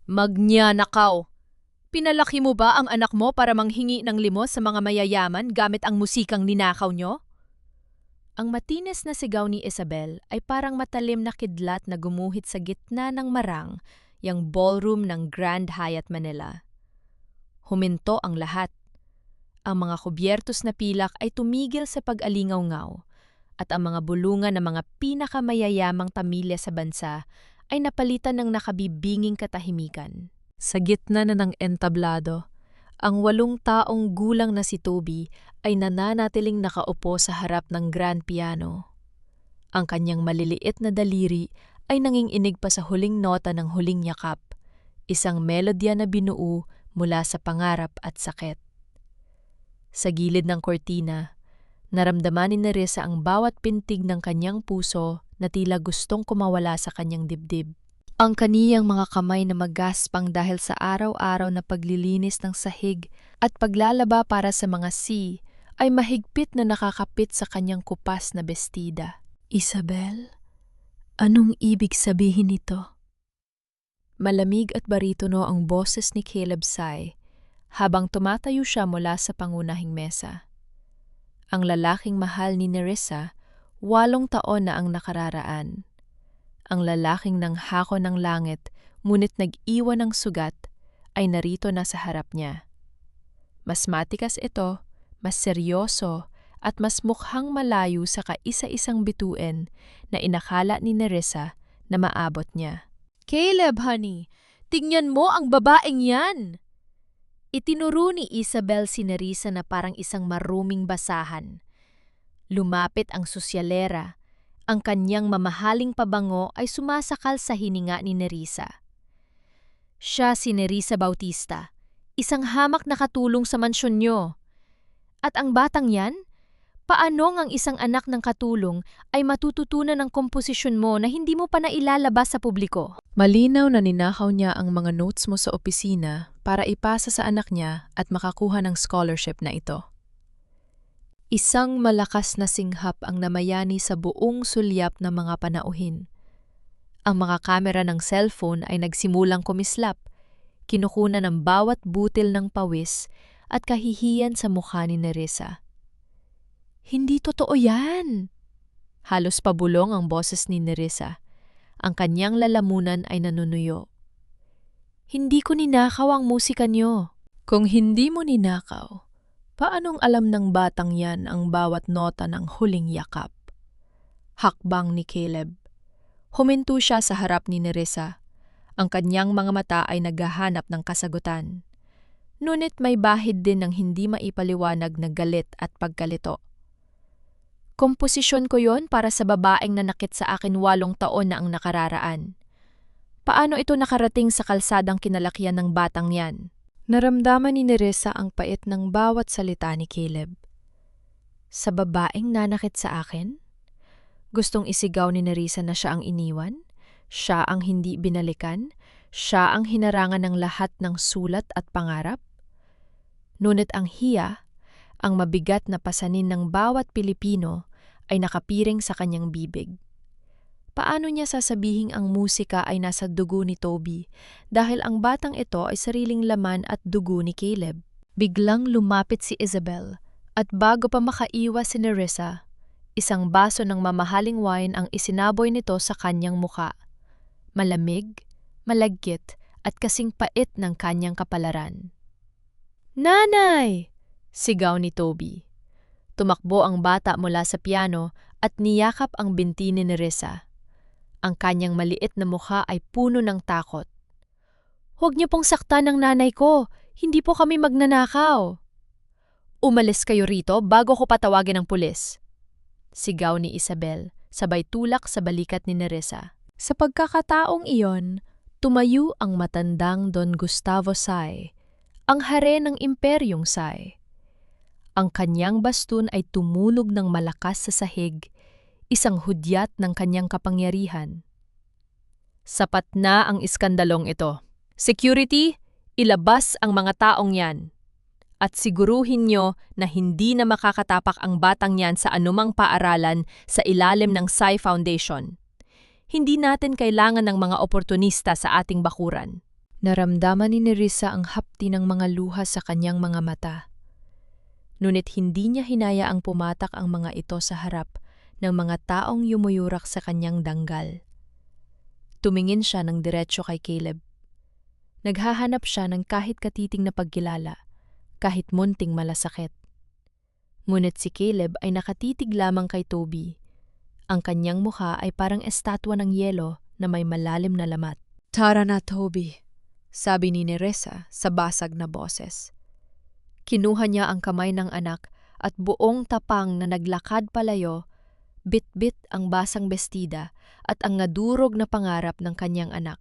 Magnyanakaw! Pinalaki mo ba ang anak mo para manghingi ng limos sa mga mayayaman gamit ang musikang ninakaw nyo? Ang matinis na sigaw ni Isabel ay parang matalim na kidlat na gumuhit sa gitna ng marang, yang ballroom ng Grand Hyatt Manila. Huminto ang lahat. Ang mga kubyertos na pilak ay tumigil sa pag-alingaw-ngaw, at ang mga bulungan ng mga pinakamayayamang pamilya sa bansa ay napalitan ng nakabibinging katahimikan. Sa gitna na ng entablado, ang 8 taong gulang na si Toby ay nananatiling nakaupo sa harap ng grand piano. Ang kanyang maliliit na daliri ay nanginginig pa sa huling nota ng huling yakap, isang melodya na binuo mula sa pangarap at sakit. Sa gilid ng kortina, naramdaman ni Nerissa ang bawat pintig ng kanyang puso na tila gustong kumawala sa kanyang dibdib. Ang kaniyang mga kamay na magaspang dahil sa araw-araw na paglilinis ng sahig at paglalaba para sa mga ay mahigpit na nakakapit sa kanyang kupas na bestida. Isabel, anong ibig sabihin nito? Malamig at baritono ang boses ni Caleb Sy habang tumatayo siya mula sa pangunahing mesa. Ang lalaking mahal ni Nerissa, 8 taon na ang nakararaan. Ang lalaking ng hako ng langit, ngunit nag-iwan ng sugat, ay narito na sa harap niya. Mas matikas ito, mas seryoso, at mas mukhang malayo sa kaisa-isang bituin na inakala ni Nerissa na maabot niya. Caleb, honey, tingnan mo ang babaeng yan! Itinuro ni Isabel si Nerissa na parang isang maruming basahan. Lumapit ang sosyalera. Ang kanyang mamahaling pabango ay sumasakal sa hininga ni Nerissa. Siya si Nerissa Bautista, isang hamak na katulong sa mansyon nyo. At ang batang yan? Paano ang isang anak ng katulong ay matututunan ng komposisyon mo na hindi mo pa nailalabas sa publiko? Malinaw na ninakaw niya ang mga notes mo sa opisina para ipasa sa anak niya at makakuha ng scholarship na ito. Isang malakas na singhap ang namayani sa buong sulyap ng mga panauhin. Ang mga kamera ng cellphone ay nagsimulang kumislap, kinukunan ng bawat butil ng pawis at kahihiyan sa mukha ni Nerissa. Hindi totoo yan! Halos pabulong ang boses ni Nerissa. Ang kanyang lalamunan ay nanunuyo. Hindi ko ninakaw ang musika niyo. Kung hindi mo ninakaw, paanong alam ng batang yan ang bawat nota ng huling yakap? Hakbang ni Caleb. Huminto siya sa harap ni Nerissa. Ang kanyang mga mata ay naghahanap ng kasagutan. Ngunit may bahid din ng hindi maipaliwanag na galit at pagkalito. Komposisyon ko yon para sa babaeng nanakit sa akin 8 taon na ang nakararaan. Paano ito nakarating sa kalsadang kinalakihan ng batang yan? Naramdaman ni Nerissa ang pait ng bawat salita ni Caleb. Sa babaeng nanakit sa akin? Gustong isigaw ni Nerissa na siya ang iniwan? Siya ang hindi binalikan? Siya ang hinarangan ng lahat ng sulat at pangarap? Ngunit ang hiya, ang mabigat na pasanin ng bawat Pilipino ay nakapiring sa kanyang bibig. Paano niya sasabihing ang musika ay nasa dugo ni Toby dahil ang batang ito ay sariling laman at dugo ni Caleb? Biglang lumapit si Isabel at bago pa makaiwas si Nerissa, isang baso ng mamahaling wine ang isinaboy nito sa kanyang muka. Malamig, malagkit at kasing pait ng kanyang kapalaran. Nanay! Sigaw ni Toby. Tumakbo ang bata mula sa piano at niyakap ang binti ni Nerissa. Ang kanyang maliit na mukha ay puno ng takot. Huwag niyo pong saktan ang nanay ko. Hindi po kami magnanakaw. Umalis kayo rito bago ko patawagin ng pulis. Sigaw ni Isabel, sabay tulak sa balikat ni Nerissa. Sa pagkakataong iyon, tumayo ang matandang Don Gustavo Sy, ang hare ng Imperyong Sy. Ang kanyang baston ay tumulog ng malakas sa sahig, isang hudyat ng kanyang kapangyarihan. Sapat na ang iskandalong ito. Security, ilabas ang mga taong yan. At siguruhin nyo na hindi na makakatapak ang batang yan sa anumang paaralan sa ilalim ng Sy Foundation. Hindi natin kailangan ng mga oportunista sa ating bakuran. Naramdaman ni Nerissa ang hapti ng mga luha sa kanyang mga mata. Ngunit hindi niya hinayaang pumatak ang mga ito sa harap ng mga taong yumuyurak sa kanyang danggal. Tumingin siya ng diretsyo kay Caleb. Naghahanap siya ng kahit katiting na pagkilala, kahit munting malasakit. Ngunit si Caleb ay nakatitig lamang kay Toby. Ang kanyang mukha ay parang estatwa ng yelo na may malalim na lamat. "Tara na, Toby," sabi ni Nerissa sa basag na boses. Kinuha niya ang kamay ng anak at buong tapang na naglakad palayo, bit-bit ang basang bestida at ang nadurog na pangarap ng kanyang anak.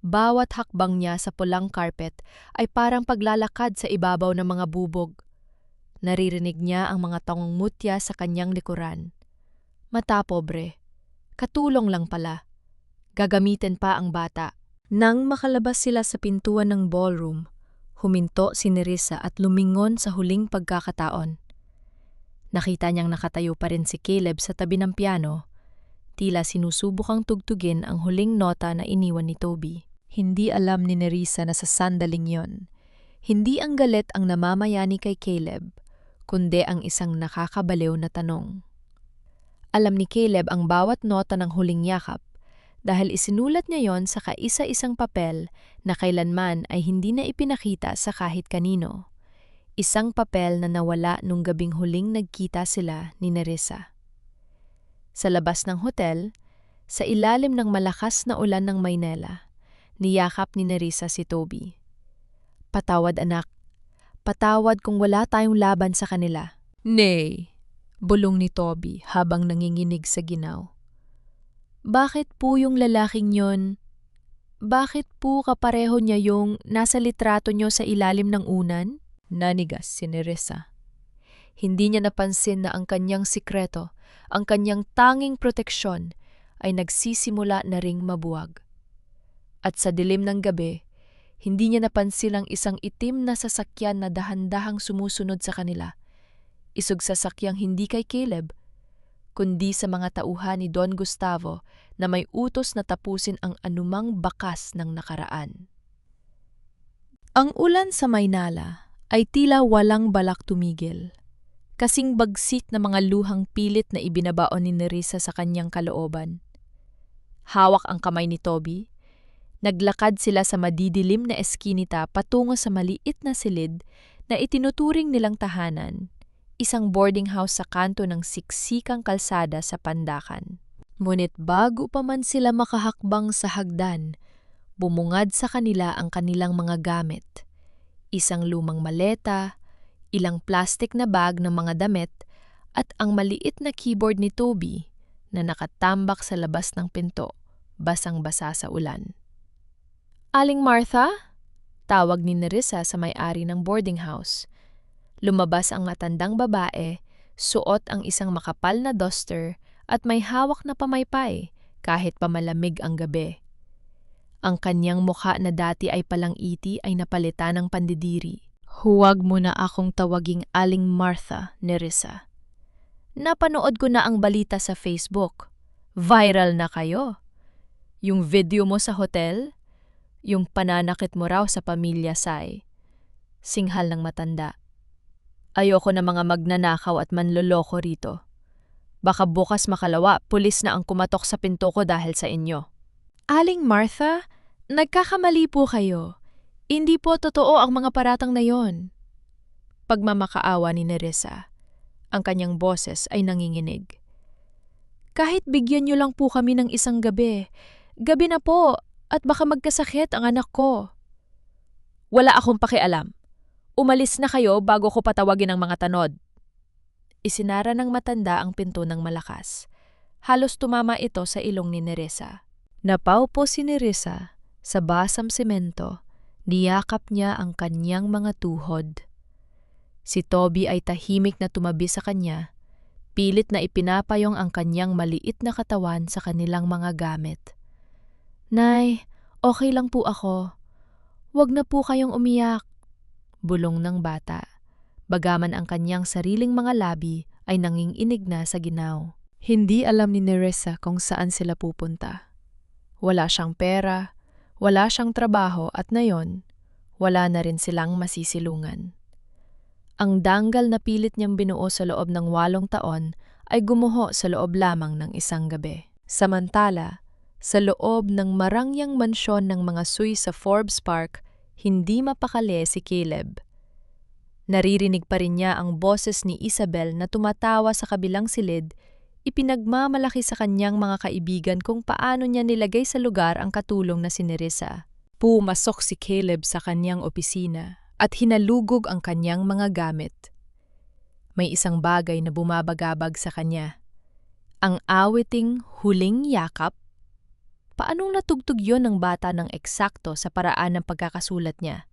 Bawat hakbang niya sa pulang carpet ay parang paglalakad sa ibabaw ng mga bubog. Naririnig niya ang mga tangong mutya sa kanyang likuran. Mata pobre, katulong lang pala. Gagamitin pa ang bata. Nang makalabas sila sa pintuan ng ballroom, huminto si Nerissa at lumingon sa huling pagkakataon. Nakita niyang nakatayo pa rin si Caleb sa tabi ng piano, tila sinusubukang tugtugin ang huling nota na iniwan ni Toby. Hindi alam ni Nerissa na sa sandaling yon, hindi ang galit ang namamayani kay Caleb, kundi ang isang nakakabaliw na tanong. Alam ni Caleb ang bawat nota ng huling yakap dahil isinulat niya yon sa kaisa-isang papel na kailanman ay hindi na ipinakita sa kahit kanino. Isang papel na nawala nung gabing huling nagkita sila ni Nerissa. Sa labas ng hotel, sa ilalim ng malakas na ulan ng Maynila, niyakap ni Nerissa si Toby. "Patawad anak, patawad kung wala tayong laban sa kanila." "Nay," bulong ni Toby habang nanginginig sa ginaw. "Bakit po yung lalaking yon? Bakit po kapareho niya yung nasa litrato niyo sa ilalim ng unan?" Nanigas si Nerissa. Hindi niya napansin na ang kanyang sikreto, ang kanyang tanging proteksyon, ay nagsisimula na ring mabuwag. At sa dilim ng gabi, hindi niya napansin ang isang itim na sasakyan na dahan-dahang sumusunod sa kanila. Isog sasakyang hindi kay Caleb, kundi sa mga tauhan ni Don Gustavo na may utos na tapusin ang anumang bakas ng nakaraan. Ang ulan sa Maynila ay tila walang balak tumigil. Kasing bagsik na mga luhang pilit na ibinabaon ni Nerissa sa kanyang kalooban. Hawak ang kamay ni Toby. Naglakad sila sa madidilim na eskinita patungo sa maliit na silid na itinuturing nilang tahanan, isang boarding house sa kanto ng siksikang kalsada sa Pandakan. Ngunit bago pa man sila makahakbang sa hagdan, bumungad sa kanila ang kanilang mga gamit. Isang lumang maleta, ilang plastic na bag ng mga damit, at ang maliit na keyboard ni Toby na nakatambak sa labas ng pinto, basang-basa sa ulan. "Aling Martha?" tawag ni Nerissa sa may-ari ng boarding house. Lumabas ang matandang babae, suot ang isang makapal na duster at may hawak na pamaypay kahit pamalamig ang gabi. Ang kanyang mukha na dati ay palang iti ay napalitan ng pandidiri. "Huwag mo na akong tawaging Aling Martha, Nerissa. Napanood ko na ang balita sa Facebook. Viral na kayo. Yung video mo sa hotel, yung pananakit mo raw sa pamilya Sai." Singhal ng matanda. "Ayoko na mga magnanakaw at manloloko rito. Baka bukas makalawa, pulis na ang kumatok sa pinto ko dahil sa inyo." "Aling Martha, nagkakamali po kayo. Hindi po totoo ang mga paratang na yon." Pagmamakaawa ni Nerissa. Ang kanyang boses ay nanginginig. "Kahit bigyan niyo lang po kami ng isang gabi. Gabi na po at baka magkasakit ang anak ko." "Wala akong pakialam. Umalis na kayo bago ko patawagin ang mga tanod." Isinara ng matanda ang pinto ng malakas. Halos tumama ito sa ilong ni Nerissa. Napaupo si Nerissa sa basang semento, niyakap niya ang kanyang mga tuhod. Si Toby ay tahimik na tumabi sa kanya, pilit na ipinapayong ang kanyang maliit na katawan sa kanilang mga gamit. "Nay, okay lang po ako. Huwag na po kayong umiyak," bulong ng bata. Bagaman ang kanyang sariling mga labi ay nanginginig na sa ginaw. Hindi alam ni Nerissa kung saan sila pupunta. Wala siyang pera, Wala siyang trabaho at ngayon, wala na rin silang masisilungan. Ang danggal na pilit niyang binuo sa loob ng 8 taon ay gumuho sa loob lamang ng isang gabi. Samantala, sa loob ng marangyang mansyon ng mga Sui sa Forbes Park, hindi mapakali si Caleb. Naririnig pa rin niya ang boses ni Isabel na tumatawa sa kabilang silid, ipinagmamalaki sa kanyang mga kaibigan kung paano niya nilagay sa lugar ang katulong na si Nerissa. Pumasok si Caleb sa kanyang opisina at hinalugog ang kanyang mga gamit. May isang bagay na bumabagabag sa kanya. Ang awiting Huling Yakap. Paanong natugtog yon ng bata ng eksakto sa paraan ng pagkakasulat niya?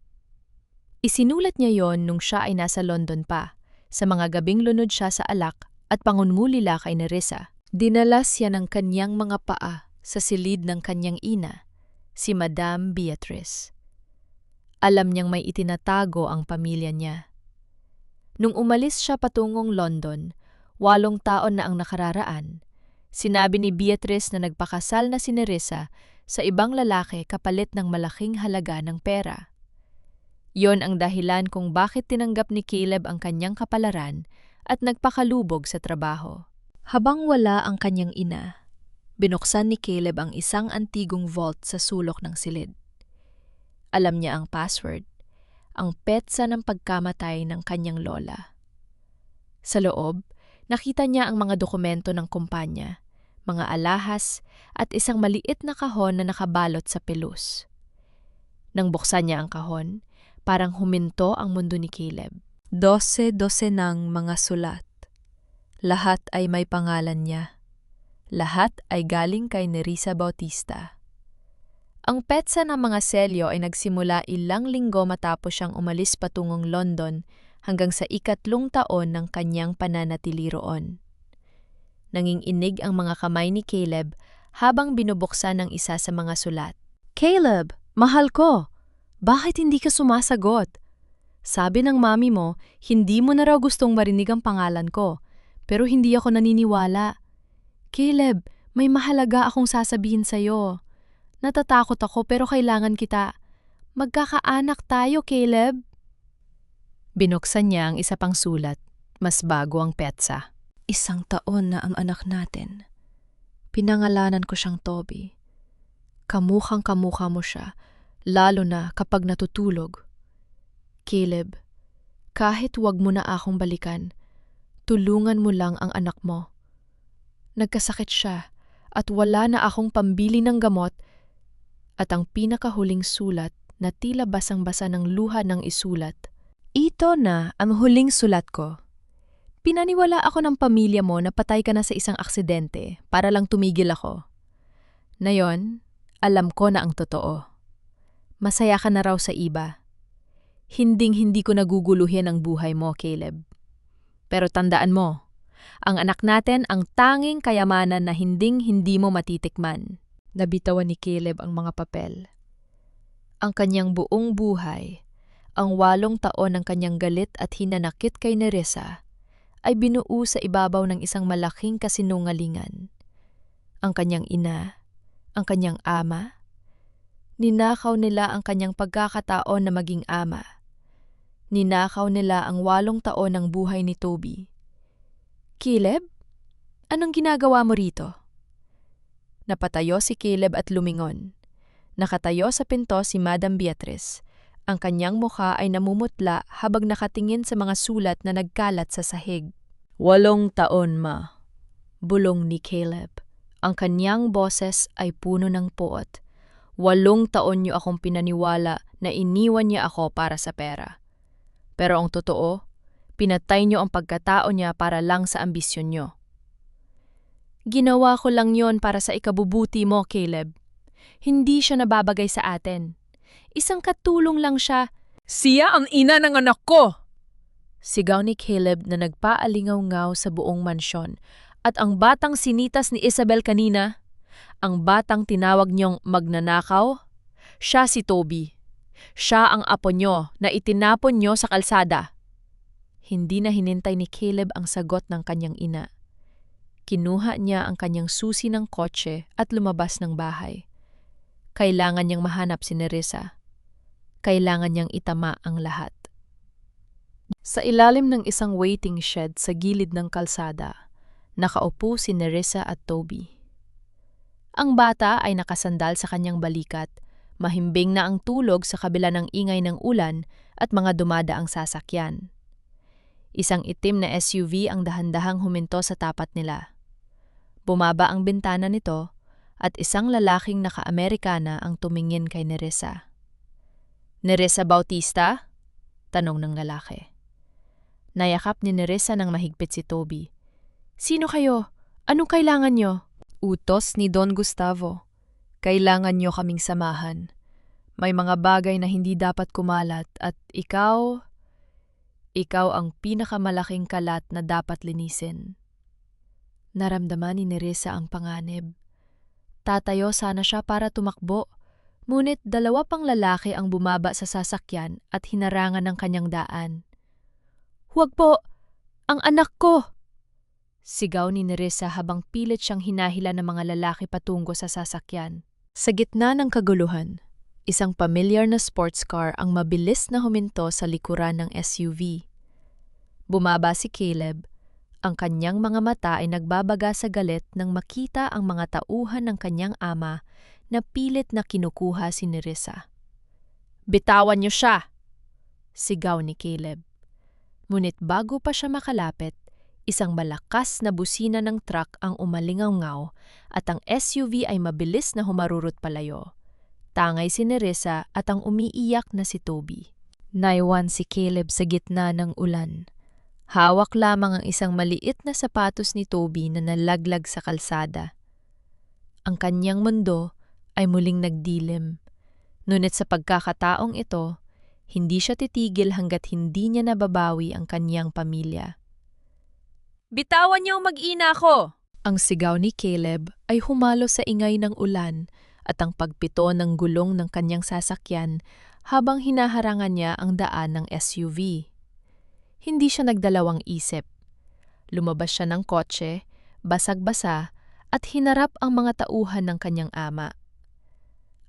Isinulat niya yon nung siya ay nasa London pa, sa mga gabing lunod siya sa alak at pangunmulila kay Nerissa. Dinala siya ng kanyang mga paa sa silid ng kanyang ina, si Madame Beatrice. Alam niyang may itinatago ang pamilya niya. Nung umalis siya patungong London, 8 taon na ang nakararaan, sinabi ni Beatrice na nagpakasal na si Nerissa sa ibang lalaki kapalit ng malaking halaga ng pera. Yon ang dahilan kung bakit tinanggap ni Caleb ang kanyang kapalaran at nagpakalubog sa trabaho. Habang wala ang kanyang ina, binuksan ni Caleb ang isang antigong vault sa sulok ng silid. Alam niya ang password, ang petsa ng pagkamatay ng kanyang lola. Sa loob, nakita niya ang mga dokumento ng kumpanya, mga alahas at isang maliit na kahon na nakabalot sa pelus. Nang buksan niya ang kahon, parang huminto ang mundo ni Caleb. 12 ng mga sulat. Lahat ay may pangalan niya. Lahat ay galing kay Nerissa Bautista. Ang petsa ng mga selyo ay nagsimula ilang linggo matapos siyang umalis patungong London hanggang sa 3 taon ng kanyang pananatili roon. Nanginginig ang mga kamay ni Caleb habang binubuksan ang isa sa mga sulat. "Caleb, mahal ko! Bakit hindi ka sumasagot? Sabi ng mami mo, hindi mo na raw gustong marinig ang pangalan ko, pero hindi ako naniniwala. Caleb, may mahalaga akong sasabihin sa'yo. Natatakot ako pero kailangan kita. Magkakaanak tayo, Caleb." Binuksan niya ang isa pang sulat, mas bago ang petsa. 1 taon na ang anak natin. Pinangalanan ko siyang Toby. Kamukhang-kamukha mo siya, lalo na kapag natutulog. Caleb, kahit wag mo na akong balikan, tulungan mo lang ang anak mo. Nagkasakit siya at wala na akong pambili ng gamot. At ang pinakahuling sulat na tila basang-basa ng luha ng isulat. "Ito na ang huling sulat ko. Pinaniwala ako ng pamilya mo na patay ka na sa isang aksidente para lang tumigil ako. Ngayon, alam ko na ang totoo. Masaya ka na raw sa iba. Hinding-hindi ko naguguluhin ang buhay mo, Caleb. Pero tandaan mo, ang anak natin ang tanging kayamanan na hinding-hindi mo matitikman." Nabitawan ni Caleb ang mga papel. Ang kanyang buong buhay, ang 8 taon ng kanyang galit at hinanakit kay Nerissa, ay binuo sa ibabaw ng isang malaking kasinungalingan. Ang kanyang ina, ang kanyang ama, ninakaw nila ang kanyang pagkakataon na maging ama. Ninakaw nila ang 8 taon ng buhay ni Toby. "Caleb, anong ginagawa mo rito?" Napatayo si Caleb at lumingon. Nakatayo sa pinto si Madame Beatrice. Ang kanyang mukha ay namumutla habang nakatingin sa mga sulat na nagkalat sa sahig. 8 taon, ma. Bulong ni Caleb. Ang kanyang boses ay puno ng puot. 8 taon niyo akong pinaniwala na iniwan niya ako para sa pera. Pero ang totoo, pinatay niyo ang pagkatao niya para lang sa ambisyon niyo. Ginawa ko lang yon para sa ikabubuti mo, Caleb. Hindi siya nababagay sa atin. Isang katulong lang siya. "Siya ang ina ng anak ko!" Sigaw ni Caleb na nagpaalingaw-ngaw sa buong mansyon. At ang batang sinitas ni Isabel kanina, ang batang tinawag niyong magnanakaw, siya si Toby. Siya ang apo niyo na itinapon niyo sa kalsada. Hindi na hinintay ni Caleb ang sagot ng kanyang ina. Kinuha niya ang kanyang susi ng kotse at lumabas ng bahay. Kailangan niyang mahanap si Nerissa. Kailangan niyang itama ang lahat. Sa ilalim ng isang waiting shed sa gilid ng kalsada, nakaupo si Nerissa at Toby. Ang bata ay nakasandal sa kanyang balikat, mahimbing na ang tulog sa kabila ng ingay ng ulan at mga dumadaang sasakyan. Isang itim na SUV ang dahan-dahang huminto sa tapat nila. Bumaba ang bintana nito at isang lalaking naka-Amerikana ang tumingin kay Nerissa. "Nerissa Bautista?" tanong ng lalaki. Nayakap ni Nerissa ng mahigpit si Toby. "Sino kayo? Anong kailangan nyo?" "Utos ni Don Gustavo. Kailangan nyo kaming samahan. May mga bagay na hindi dapat kumalat at ikaw ang pinakamalaking kalat na dapat linisin." Naramdaman ni Nerissa ang panganib. Tatayo sana siya para tumakbo, ngunit dalawa pang lalaki ang bumaba sa sasakyan at hinarangan ng kanyang daan. "Huwag po! Ang anak ko!" Sigaw ni Nerissa habang pilit siyang hinahila ng mga lalaki patungo sa sasakyan. Sa gitna ng kaguluhan, isang pamilyar na sports car ang mabilis na huminto sa likuran ng SUV. Bumaba si Caleb. Ang kanyang mga mata ay nagbabaga sa galit nang makita ang mga tauhan ng kanyang ama na pilit na kinukuha si Nerissa. "Bitawan niyo siya!" sigaw ni Caleb. Ngunit bago pa siya makalapit, isang malakas na busina ng truck ang umalingaw at ang SUV ay mabilis na humarurot palayo. Tangay si Nerissa at ang umiiyak na si Toby. Naiwan si Caleb sa gitna ng ulan. Hawak lamang ang isang maliit na sapatos ni Toby na nalaglag sa kalsada. Ang kanyang mundo ay muling nagdilim. Ngunit sa pagkakataong ito, hindi siya titigil hanggat hindi niya nababawi ang kanyang pamilya. "Bitawan niyo mag-ina ko!" Ang sigaw ni Caleb ay humalo sa ingay ng ulan at ang pagpito ng gulong ng kanyang sasakyan habang hinaharangan niya ang daan ng SUV. Hindi siya nagdalawang isip. Lumabas siya ng kotse, basag-basa, at hinarap ang mga tauhan ng kanyang ama.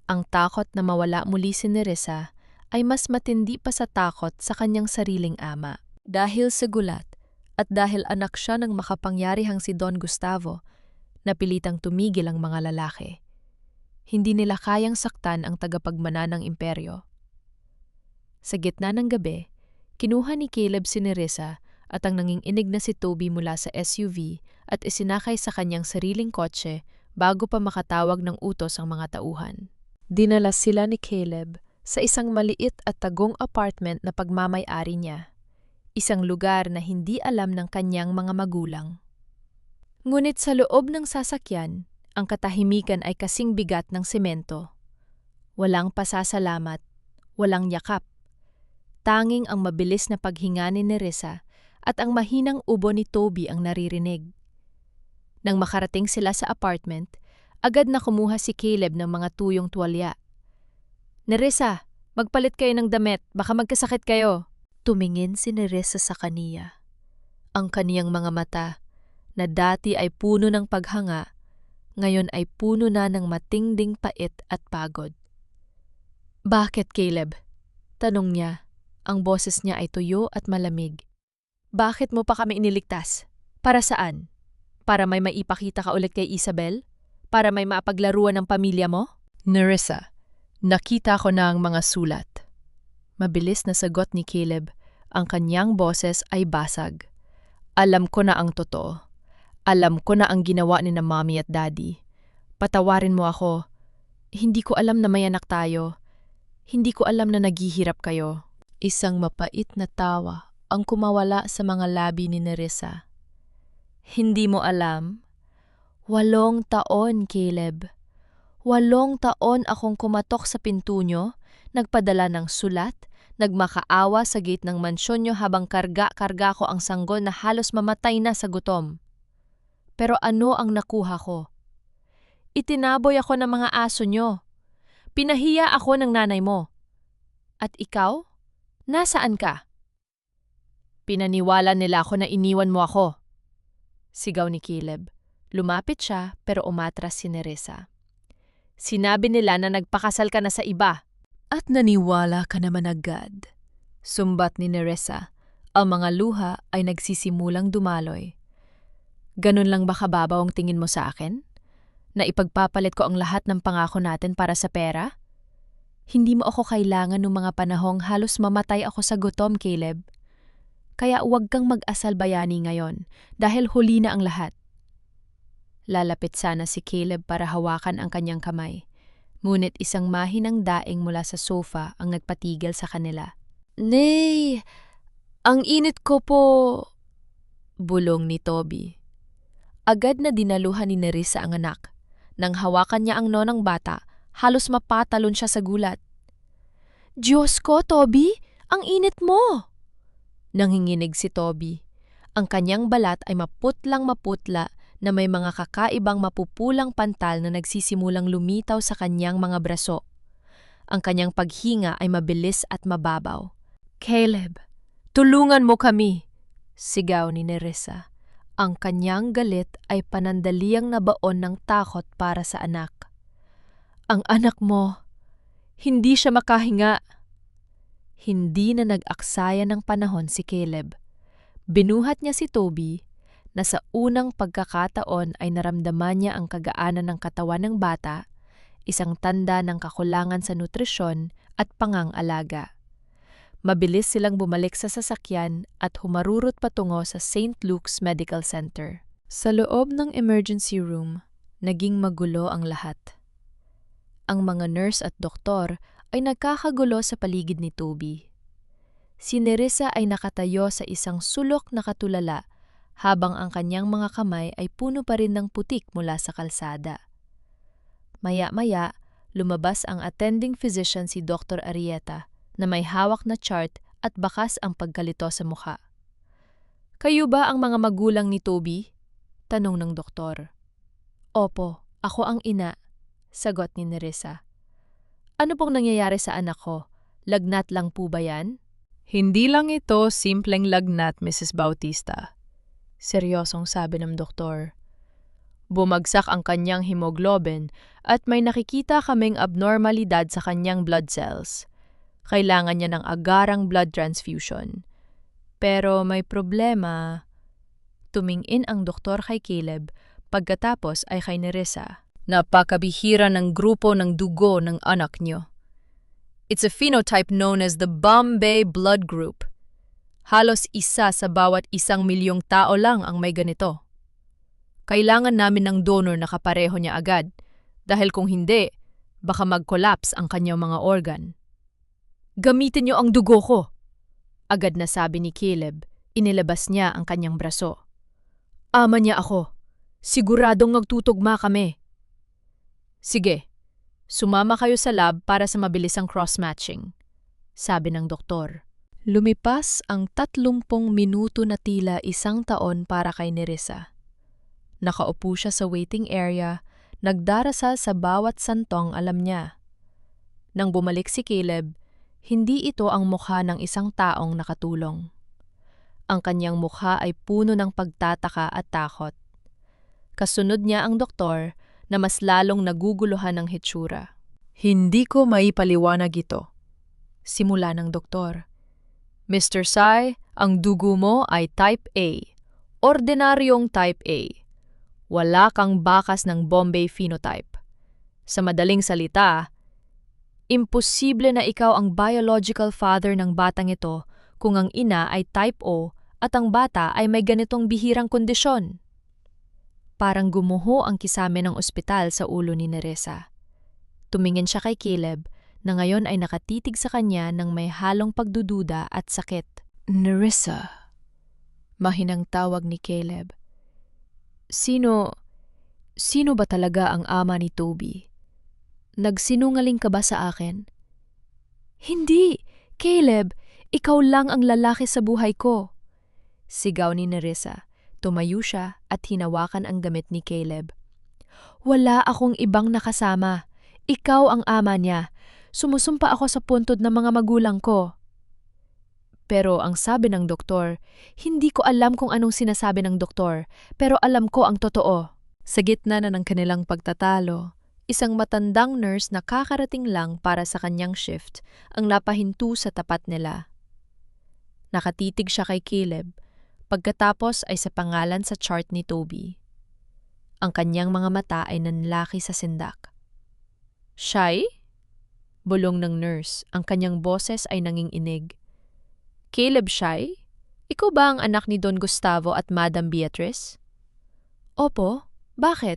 Ang takot na mawala muli si Nerissa ay mas matindi pa sa takot sa kanyang sariling ama. Dahil sa gulat at dahil anak siya ng makapangyarihang si Don Gustavo, napilitang tumigil ang mga lalaki. Hindi nila kayang saktan ang tagapagmana ng imperyo. Sa gitna ng gabi, kinuha ni Caleb si Nerissa at ang nanginginig na si Toby mula sa SUV at isinakay sa kanyang sariling kotse bago pa makatawag ng utos ang mga tauhan. Dinala sila ni Caleb sa isang maliit at tagong apartment na pagmamay-ari niya, isang lugar na hindi alam ng kanyang mga magulang. Ngunit sa loob ng sasakyan, ang katahimikan ay kasing bigat ng semento. Walang pasasalamat, walang yakap. Tanging ang mabilis na paghinga ni Nerissa at ang mahinang ubo ni Toby ang naririnig. Nang makarating sila sa apartment, agad na kumuha si Caleb ng mga tuyong tuwalya. "Nerissa, magpalit kayo ng damit, baka magkasakit kayo." Tumingin si Nerissa sa kaniya. Ang kaniyang mga mata, na dati ay puno ng paghanga, ngayon ay puno na ng matinding pait at pagod. "Bakit, Caleb?" tanong niya. Ang boses niya ay tuyo at malamig. "Bakit mo pa kami iniligtas? Para saan? Para may maipakita ka ulit kay Isabel? Para may maapaglaruan ng pamilya mo?" "Nerissa, nakita ko na ang mga sulat." Mabilis na sagot ni Caleb. Ang kanyang boses ay basag. "Alam ko na ang totoo. Alam ko na ang ginawa ni na mommy at daddy. Patawarin mo ako. Hindi ko alam na may anak tayo. Hindi ko alam na naghihirap kayo." Isang mapait na tawa ang kumawala sa mga labi ni Nerissa. "Hindi mo alam? 8 taon, Caleb. 8 taon akong kumatok sa pinto nyo, nagpadala ng sulat, nagmakaawa sa gate ng mansyon nyo habang karga-karga ko ang sanggol na halos mamatay na sa gutom. Pero ano ang nakuha ko? Itinaboy ako ng mga aso nyo. Pinahiya ako ng nanay mo. At ikaw? Nasaan ka?" "Pinaniwala nila ako na iniwan mo ako." Sigaw ni Caleb. Lumapit siya pero umatras si Nerissa. Sinabi nila na nagpakasal ka na sa iba. At naniwala ka naman agad. Sumbat ni Nerissa. Ang mga luha ay nagsisimulang dumaloy. Ganun lang ba kababaw ang tingin mo sa akin? Na ipagpapalit ko ang lahat ng pangako natin para sa pera? Hindi mo ako kailangan ng mga panahong halos mamatay ako sa gutom, Caleb. Kaya huwag kang mag-asal bayani ngayon dahil huli na ang lahat. Lalapit sana si Caleb para hawakan ang kanyang kamay. Ngunit isang mahinang daing mula sa sofa ang nagpatigil sa kanila. Nay, ang init ko po, bulong ni Toby. Agad na dinaluhan ni Nerissa ang anak. Nang hawakan niya ang nonang bata, halos mapatalon siya sa gulat. Diyos ko, Toby! Ang init mo! Nanginginig si Toby. Ang kanyang balat ay maputlang maputla na may mga kakaibang mapupulang pantal na nagsisimulang lumitaw sa kanyang mga braso. Ang kanyang paghinga ay mabilis at mababaw. Caleb, tulungan mo kami! Sigaw ni Nerissa. Ang kanyang galit ay panandaliang nabaon ng takot para sa anak. Ang anak mo, hindi siya makahinga. Hindi na nag-aksaya ng panahon si Caleb. Binuhat niya si Toby na sa unang pagkakataon ay naramdaman niya ang kagaanan ng katawan ng bata, isang tanda ng kakulangan sa nutrisyon at pangangalaga. Mabilis silang bumalik sa sasakyan at humarurot patungo sa St. Luke's Medical Center. Sa loob ng emergency room, naging magulo ang lahat. Ang mga nurse at doktor ay nagkakagulo sa paligid ni Toby. Si Nerissa ay nakatayo sa isang sulok na katulala habang ang kanyang mga kamay ay puno pa rin ng putik mula sa kalsada. Maya-maya, lumabas ang attending physician si Dr. Arieta na may hawak na chart at bakas ang pagkalito sa mukha. Kayo ba ang mga magulang ni Toby? Tanong ng doktor. Opo, ako ang ina, sagot ni Nerissa. Ano pong nangyayari sa anak ko? Lagnat lang po ba yan? Hindi lang ito simpleng lagnat, Mrs. Bautista. Seryosong sabi ng doktor. Bumagsak ang kanyang hemoglobin at may nakikita kaming abnormalidad sa kanyang blood cells. Kailangan niya ng agarang blood transfusion. Pero may problema. Tumingin ang doktor kay Caleb, pagkatapos ay kay Nerissa. Napakabihira ng grupo ng dugo ng anak niyo. It's a phenotype known as the Bombay blood group. Halos isa sa bawat 1,000,000 tao lang ang may ganito. Kailangan namin ng donor na kapareho niya agad, dahil kung hindi, baka mag-collapse ang kanyang mga organ. Gamitin niyo ang dugo ko, agad na sabi ni Caleb. Inilabas niya ang kanyang braso. Ama niya ako. Siguradong magtutugma kami. Sige, sumama kayo sa lab para sa mabilisang cross-matching, sabi ng doktor. Lumipas ang 30 minuto na tila 1 taon para kay Nerissa. Nakaupo siya sa waiting area, nagdarasal sa bawat santong alam niya. Nang bumalik si Caleb, hindi ito ang mukha ng isang taong nakatulong. Ang kanyang mukha ay puno ng pagtataka at takot. Kasunod niya ang doktor na mas lalong naguguluhan ng hitsura. Hindi ko maipaliwanag ito, simula ng doktor. Mr. Sai, ang dugo mo ay type A, ordinaryong type A. Wala kang bakas ng Bombay phenotype. Sa madaling salita, imposible na ikaw ang biological father ng batang ito kung ang ina ay type O at ang bata ay may ganitong bihirang kondisyon. Parang gumuho ang kisame ng ospital sa ulo ni Nerissa. Tumingin siya kay Caleb na ngayon ay nakatitig sa kanya ng may halong pagdududa at sakit. Nerissa, mahinang tawag ni Caleb. Sino ba talaga ang ama ni Toby? Nagsinungaling ka ba sa akin? Hindi, Caleb, ikaw lang ang lalaki sa buhay ko. Sigaw ni Nerissa. Tumayo siya at hinawakan ang damit ni Caleb. Wala akong ibang nakasama. Ikaw ang ama niya. Sumusumpa ako sa puntod ng mga magulang ko. Pero ang sabi ng doktor, hindi ko alam kung anong sinasabi ng doktor, pero alam ko ang totoo. Sa gitna na ng kanilang pagtatalo, Isang matandang nurse na kakarating lang para sa kanyang shift ang napahinto sa tapat nila. Nakatitig siya kay Caleb, pagkatapos ay sa pangalan sa chart ni Toby. Ang kanyang mga mata ay nanlaki sa sindak. "Shy?" Bulong ng nurse, ang kanyang boses ay nanginginig. "Caleb Shy? Ikaw ba ang anak ni Don Gustavo at Madam Beatrice?" "Opo, bakit?"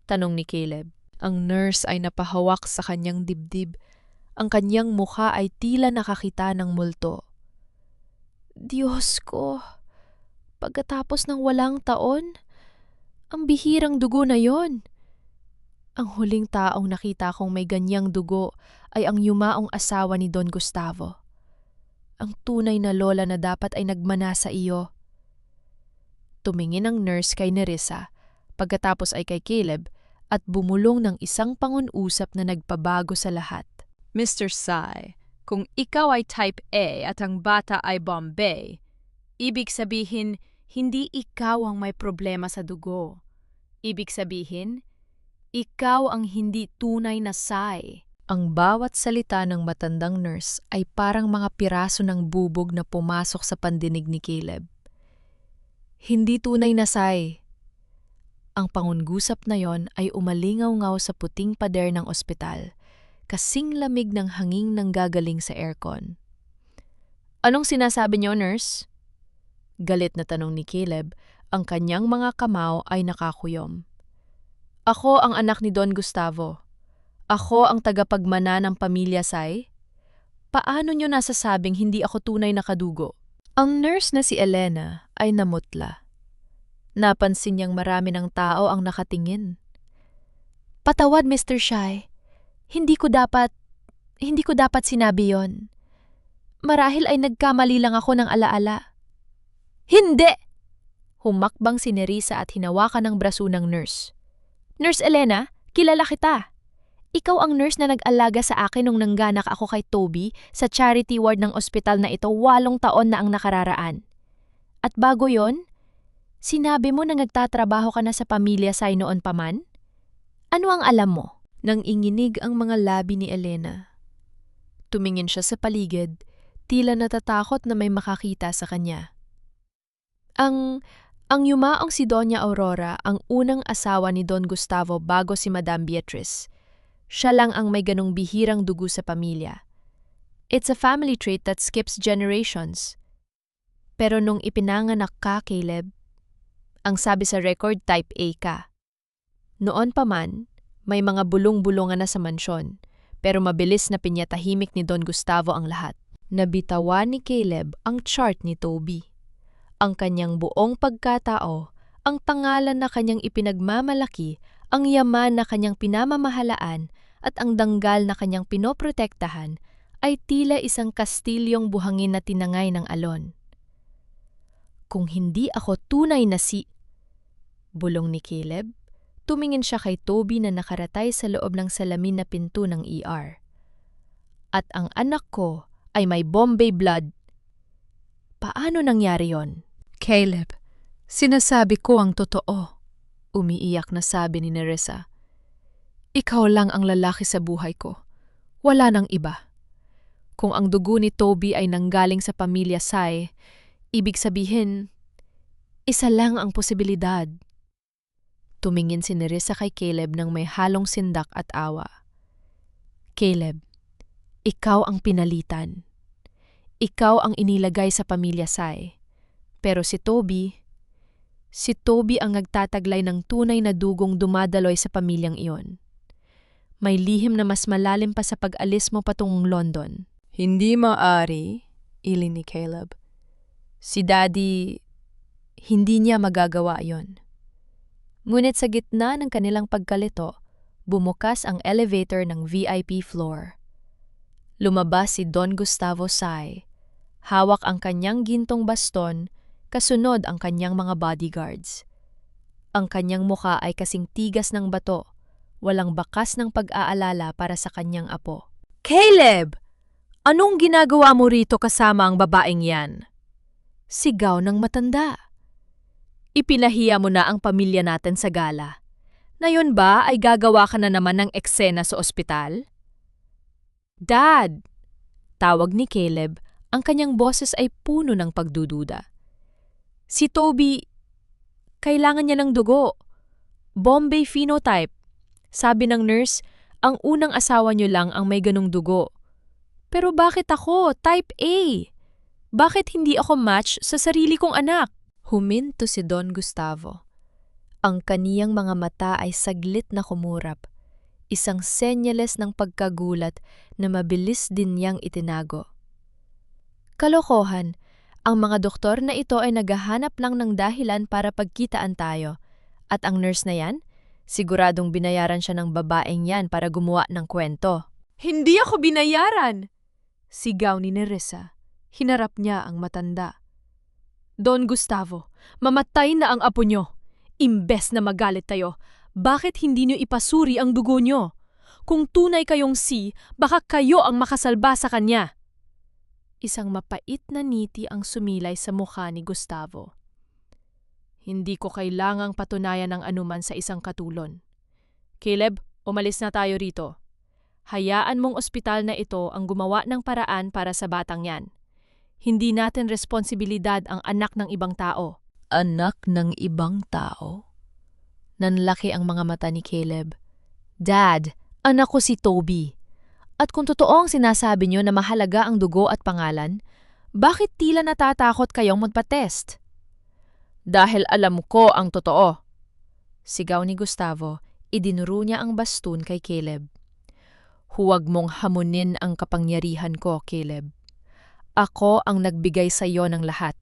tanong ni Caleb. Ang nurse ay napahawak sa kanyang dibdib. Ang kanyang mukha ay tila nakakita ng multo. "Diyos ko, pagkatapos ng walang taon, ang bihirang dugo na yon. Ang huling taong nakita kong may ganyang dugo ay ang yumaong asawa ni Don Gustavo. Ang tunay na lola na dapat ay nagmana sa iyo." Tumingin ang nurse kay Nerissa, pagkatapos ay kay Caleb, at bumulong ng isang pangunusap na nagpabago sa lahat. "Mr. Sai, kung ikaw ay type A at ang bata ay Bombay, ibig sabihin hindi ikaw ang may problema sa dugo. Ibig sabihin, ikaw ang hindi tunay na Sai." Ang bawat salita ng matandang nurse ay parang mga piraso ng bubog na pumasok sa pandinig ni Caleb. Hindi tunay na Sai. Ang pangungusap na yon ay umalingaw-ngaw sa puting pader ng ospital, kasing lamig ng hangin nang gagaling sa aircon. "Anong sinasabi niyo, nurse?" Galit na tanong ni Caleb, ang kanyang mga kamao ay nakakuyom. "Ako ang anak ni Don Gustavo. Ako ang tagapagmana ng pamilya Sai. Paano niyo nasasabing hindi ako tunay na kadugo?" Ang nurse na si Elena ay namutla. Napansin niyang marami ng tao ang nakatingin. "Patawad, Mr. Shy. Hindi ko dapat sinabi yon. Marahil ay nagkamali lang ako ng alaala." "Hindi!" Humakbang si Nerissa at hinawakan ng braso ng nurse. "Nurse Elena, kilala kita. Ikaw ang nurse na nag-alaga sa akin nung nangganak ako kay Toby sa charity ward ng ospital na ito 8 taon na ang nakararaan. At bago yon, sinabi mo na nagtatrabaho ka na sa pamilya Sai noon pa man? Ano ang alam mo?" Nang inginig ang mga labi ni Elena. Tumingin siya sa paligid, tila natatakot na may makakita sa kanya. Ang yumaong si Doña Aurora ang unang asawa ni Don Gustavo bago si Madam Beatrice. Siya lang ang may ganong bihirang dugo sa pamilya. It's a family trait that skips generations. Pero nung ipinanganak ka, Caleb, ang sabi sa record type A ka. Noon pa man, may mga bulong-bulungan na sa mansyon, pero mabilis na pinyatahimik ni Don Gustavo ang lahat. Nabitawan ni Caleb ang chart ni Toby. Ang kanyang buong pagkatao, ang pangalan na kanyang ipinagmamalaki, ang yaman na kanyang pinamamahalaan, at ang danggal na kanyang pinoprotektahan ay tila isang kastilyong buhangin na tinangay ng alon. "Kung hindi ako tunay na bulong ni Caleb. Tumingin siya kay Toby na nakaratay sa loob ng salamin na pinto ng ER. "At ang anak ko ay may Bombay blood." "Paano nangyari yon?" "Caleb, sinasabi ko ang totoo." Umiiyak na sabi ni Nerissa. "Ikaw lang ang lalaki sa buhay ko. Wala nang iba. Kung ang dugo ni Toby ay nanggaling sa pamilya Sai, ibig sabihin, isa lang ang posibilidad." Tumingin si Nerissa kay Caleb nang may halong sindak at awa. "Caleb, ikaw ang pinalitan. Ikaw ang inilagay sa pamilya Sai. Pero si Toby ang nagtataglay ng tunay na dugong dumadaloy sa pamilyang iyon. May lihim na mas malalim pa sa pag-alis mo patungong London." "Hindi maaari," iling ni Caleb. "Si Daddy, hindi niya magagawa yon." Ngunit sa gitna ng kanilang pagkalito, bumukas ang elevator ng VIP floor. Lumabas si Don Gustavo Sai. Hawak ang kanyang gintong baston, kasunod ang kanyang mga bodyguards. Ang kanyang muka ay kasing tigas ng bato, walang bakas ng pag-aalala para sa kanyang apo. "Caleb! Anong ginagawa mo rito kasama ang babaeng yan?" Sigaw ng matanda. "Ipinahiya mo na ang pamilya natin sa gala. Ngayon ba ay gagawa ka na naman ng eksena sa ospital? Dad! Tawag ni Caleb, ang kanyang boses ay puno ng pagdududa. Si Toby, kailangan niya ng dugo. Bombay phenotype. Sabi ng nurse, ang unang asawa niyo lang ang may ganong dugo. Pero bakit ako? Type A. Bakit hindi ako match sa sarili kong anak? Huminto si Don Gustavo. Ang kaniyang mga mata ay saglit na kumurap. Isang senyales ng pagkagulat na mabilis din niyang itinago. Kalokohan, ang mga doktor na ito ay naghahanap lang ng dahilan para pagkitaan tayo. At ang nurse na yan, siguradong binayaran siya ng babaeng yan para gumawa ng kwento. Hindi ako binayaran! Sigaw ni Nerissa. Hinarap niya ang matanda. Don Gustavo, mamatay na ang apo niyo. Imbes na magalit tayo, bakit hindi niyo ipasuri ang dugo niyo? Kung tunay kayong C, baka kayo ang makasalba sa kanya. Isang mapait na ngiti ang sumilay sa mukha ni Gustavo. Hindi ko kailangang patunayan ng anuman sa isang katulon. Caleb, umalis na tayo rito. Hayaan mong ospital na ito ang gumawa ng paraan para sa batang yan. Hindi natin responsibilidad ang anak ng ibang tao. Anak ng ibang tao? Nanlaki ang mga mata ni Caleb. Dad, anak ko si Toby. At kung totoo ang sinasabi niyo na mahalaga ang dugo at pangalan, bakit tila natatakot kayong magpa-test? Dahil alam ko ang totoo. Sigaw ni Gustavo, idinuro niya ang bastun kay Caleb. Huwag mong hamunin ang kapangyarihan ko, Caleb. Ako ang nagbigay sa iyo ng lahat.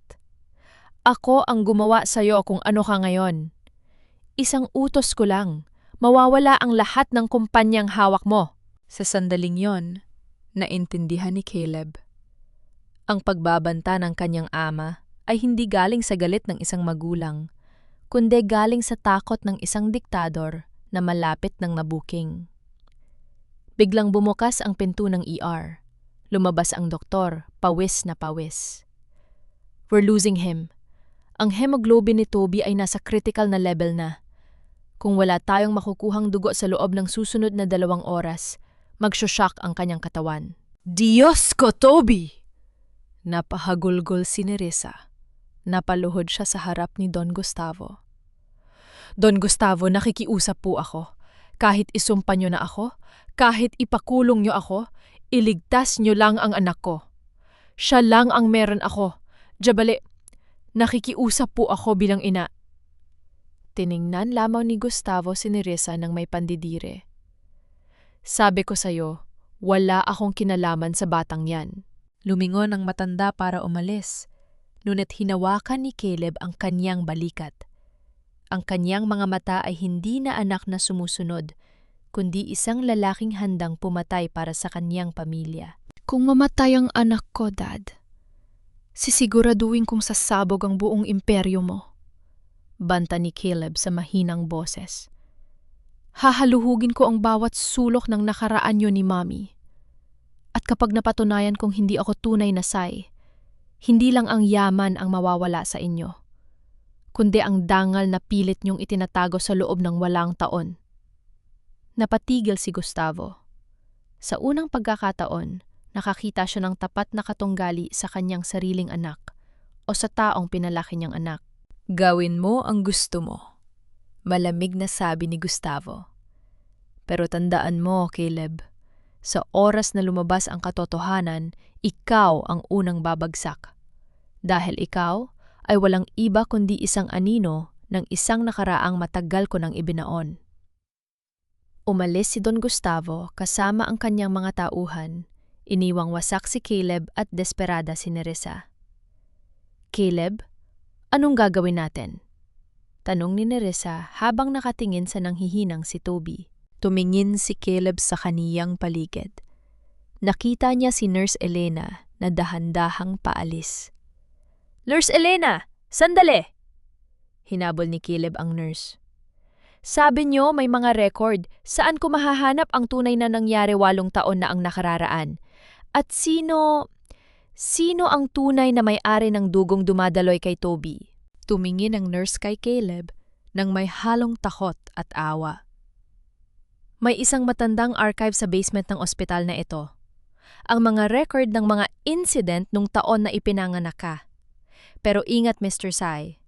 Ako ang gumawa sa iyo kung ano ka ngayon. Isang utos ko lang, mawawala ang lahat ng kumpanyang hawak mo. Sa sandaling yon, naintindihan ni Caleb. Ang pagbabanta ng kanyang ama ay hindi galing sa galit ng isang magulang, kundi galing sa takot ng isang diktador na malapit ng nabuking. Biglang bumukas ang pinto ng ER. Lumabas ang doktor, pawis na pawis. We're losing him. Ang hemoglobin ni Toby ay nasa critical na level na. Kung wala tayong makukuhang dugo sa loob ng susunod na 2 oras, magsoshock ang kanyang katawan. Diyos ko, Toby! Napahagulgol si Nerissa. Napaluhod siya sa harap ni Don Gustavo. Don Gustavo, nakikiusap po ako. Kahit isumpa niyo na ako, kahit ipakulong niyo ako, iligtas niyo lang ang anak ko. Siya lang ang meron ako. Jabali, nakikiusap po ako bilang ina. Tiningnan lamang ni Gustavo si Nerissa nang may pandidire. Sabi ko sa'yo, wala akong kinalaman sa batang yan. Lumingon ang matanda para umalis, ngunit hinawakan ni Caleb ang kanyang balikat. Ang kanyang mga mata ay hindi na anak na sumusunod, kundi isang lalaking handang pumatay para sa kanyang pamilya. Kung mamatay ang anak ko, Dad, sisiguraduhin kong sasabog ang buong imperyo mo. Banta ni Caleb sa mahinang boses. Hahaluhugin ko ang bawat sulok ng nakaraan niyo ni Mommy. At kapag napatunayan kong hindi ako tunay na Sai, hindi lang ang yaman ang mawawala sa inyo, kundi ang dangal na pilit niyong itinatago sa loob ng walang taon. Napatigil si Gustavo. Sa unang pagkakataon, nakakita siya ng tapat na katunggali sa kanyang sariling anak o sa taong pinalaki niyang anak. Gawin mo ang gusto mo, malamig na sabi ni Gustavo. Pero tandaan mo, Caleb, sa oras na lumabas ang katotohanan, ikaw ang unang babagsak. Dahil ikaw ay walang iba kundi isang anino ng isang nakaraang matagal ko nang ibinaon. Umalis si Don Gustavo kasama ang kanyang mga tauhan, iniwang wasak si Caleb at desperada si Nerissa. Caleb, anong gagawin natin? Tanong ni Nerissa habang nakatingin sa nanghihinang si Toby. Tumingin si Caleb sa kaniyang paligid. Nakita niya si Nurse Elena na dahan-dahang paalis. Nurse Elena, sandali! Hinabol ni Caleb ang nurse. Sabi niyo may mga record, saan ko mahahanap ang tunay na nangyari 8 taon na ang nakararaan? At sino ang tunay na may-ari ng dugong dumadaloy kay Toby? Tumingin ang nurse kay Caleb, nang may halong takot at awa. May isang matandang archive sa basement ng ospital na ito. Ang mga record ng mga incident nung taon na ipinanganak ka. Pero ingat Mr. Sai,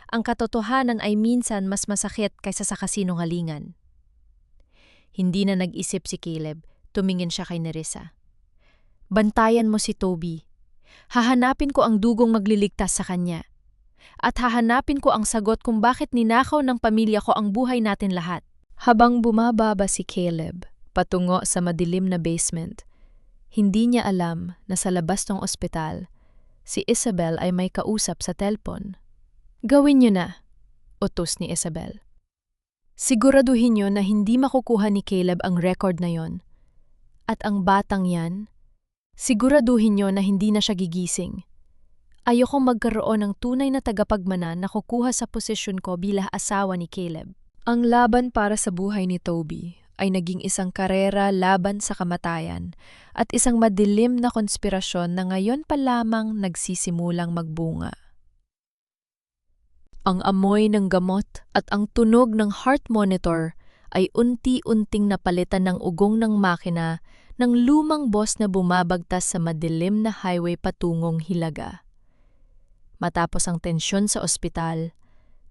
ang katotohanan ay minsan mas masakit kaysa sa kasinungalingan. Hindi na nag-isip si Caleb, tumingin siya kay Nerissa. Bantayan mo si Toby. Hahanapin ko ang dugong magliligtas sa kanya. At hahanapin ko ang sagot kung bakit ninakaw ng pamilya ko ang buhay natin lahat. Habang bumababa si Caleb, patungo sa madilim na basement, hindi niya alam na sa labas ng ospital, si Isabel ay may kausap sa telpon. Gawin niyo na, utos ni Isabel. Siguraduhin niyo na hindi makukuha ni Caleb ang record na yon. At ang batang yan, siguraduhin niyo na hindi na siya gigising. Ayokong magkaroon ng tunay na tagapagmana na kukuha sa posisyon ko bilang asawa ni Caleb. Ang laban para sa buhay ni Toby ay naging isang karera laban sa kamatayan at isang madilim na konspirasyon na ngayon pa lamang nagsisimulang magbunga. Ang amoy ng gamot at ang tunog ng heart monitor ay unti-unting napalitan ng ugong ng makina ng lumang bus na bumabagtas sa madilim na highway patungong Hilaga. Matapos ang tensyon sa ospital,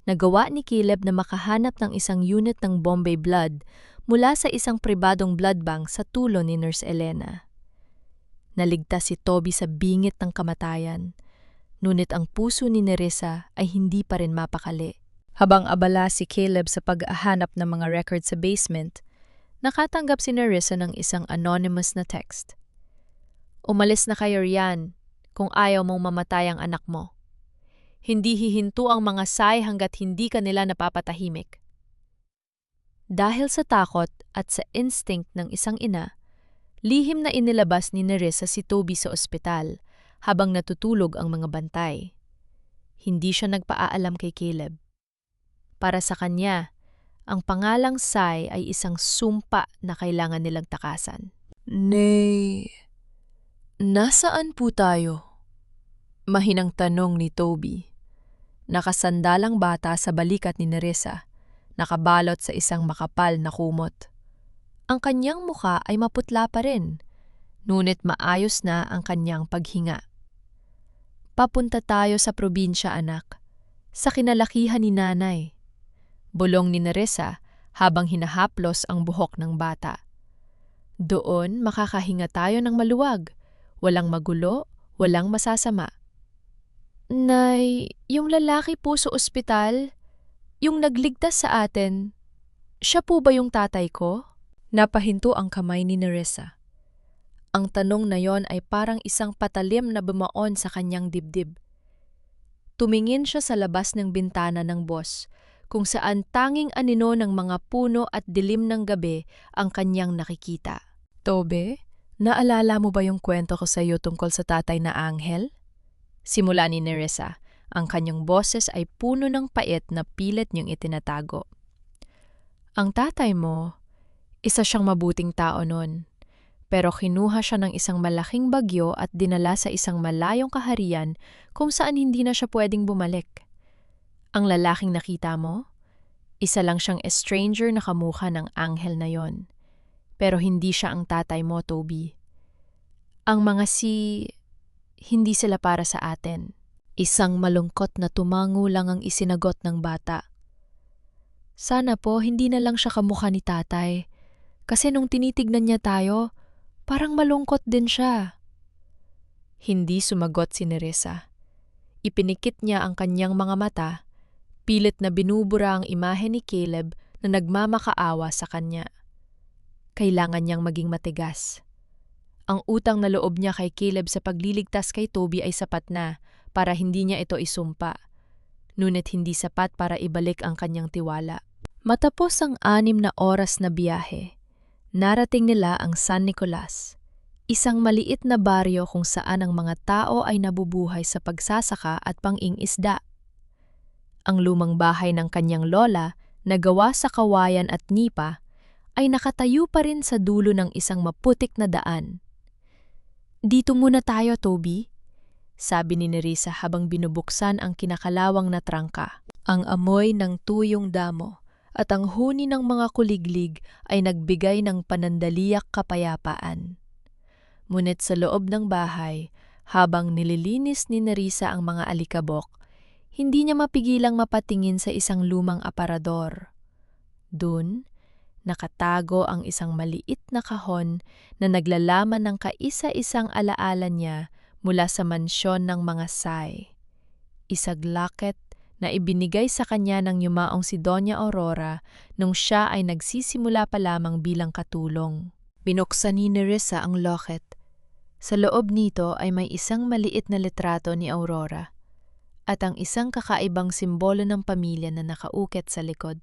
nagawa ni Caleb na makahanap ng isang unit ng Bombay blood mula sa isang pribadong blood bank sa tulong ni Nurse Elena. Naligtas si Toby sa bingit ng kamatayan, ngunit ang puso ni Nerissa ay hindi pa rin mapakali. Habang abala si Caleb sa pag-ahanap ng mga records sa basement, nakatanggap si Nerissa ng isang anonymous na text. Umalis na kayo riyan kung ayaw mong mamatay ang anak mo. Hindi hihinto ang mga Sai hanggat hindi ka nila napapatahimik. Dahil sa takot at sa instinct ng isang ina, lihim na inilabas ni Nerissa si Toby sa ospital habang natutulog ang mga bantay. Hindi siya nagpaalam kay Caleb. Para sa kanya, ang pangalang Sai ay isang sumpa na kailangan nilang takasan. Nay, nasaan po tayo? Mahinang tanong ni Toby. Nakasandalang bata sa balikat ni Nerissa, nakabalot sa isang makapal na kumot. Ang kanyang muka ay maputla pa rin, ngunit maayos na ang kanyang paghinga. Papunta tayo sa probinsya, anak, sa kinalakihan ni nanay. Bulong ni Nerissa habang hinahaplos ang buhok ng bata. Doon makakahinga tayo ng maluwag, walang magulo, walang masasama. Nay, yung lalaki po sa ospital, yung nagligtas sa atin, siya po ba yung tatay ko? Napahinto ang kamay ni Nerissa. Ang tanong na yon ay parang isang patalim na bumaon sa kanyang dibdib. Tumingin siya sa labas ng bintana ng bus, kung saan tanging anino ng mga puno at dilim ng gabi ang kanyang nakikita. Tobe, naalala mo ba yung kwento ko sa iyo tungkol sa tatay na Anghel? Simula ni Nerissa, ang kanyang boses ay puno ng pait na pilit niyang itinatago. Ang tatay mo, isa siyang mabuting tao noon, pero kinuha siya ng isang malaking bagyo at dinala sa isang malayong kaharian kung saan hindi na siya pwedeng bumalik. Ang lalaking nakita mo, isa lang siyang stranger na kamukha ng anghel na yon, pero hindi siya ang tatay mo, Toby. Ang mga hindi sila para sa atin. Isang malungkot na tumango lang ang isinagot ng bata. Sana po hindi na lang siya kamukha ni tatay. Kasi nung tinitignan niya tayo, parang malungkot din siya. Hindi sumagot si Nerissa. Ipinikit niya ang kanyang mga mata, pilit na binubura ang imahe ni Caleb na nagmamakaawa sa kanya. Kailangan niyang maging matigas. Ang utang na loob niya kay Caleb sa pagliligtas kay Toby ay sapat na para hindi niya ito isumpa, ngunit hindi sapat para ibalik ang kanyang tiwala. Matapos ang 6 na oras na biyahe, narating nila ang San Nicolas, isang maliit na baryo kung saan ang mga tao ay nabubuhay sa pagsasaka at pang-ingisda. Ang lumang bahay ng kanyang lola na gawa sa kawayan at nipa ay nakatayo pa rin sa dulo ng isang maputik na daan. Dito muna tayo, Toby. sabi ni Nerissa habang binubuksan ang kinakalawang na trangka. Ang amoy ng tuyong damo at ang huni ng mga kuliglig ay nagbigay ng panandaliyak kapayapaan. Ngunit sa loob ng bahay, habang nililinis ni Nerissa ang mga alikabok, hindi niya mapigilang mapatingin sa isang lumang aparador. Dun, nakatago ang isang maliit na kahon na naglalaman ng kaisa-isang alaala niya mula sa mansyon ng mga Sai. Isaglaket na ibinigay sa kanya ng yumaong si Doña Aurora nung siya ay nagsisimula pa lamang bilang katulong. Binuksan ni Nerissa ang locket. Sa loob nito ay may isang maliit na litrato ni Aurora at ang isang kakaibang simbolo ng pamilya na nakaukit sa likod.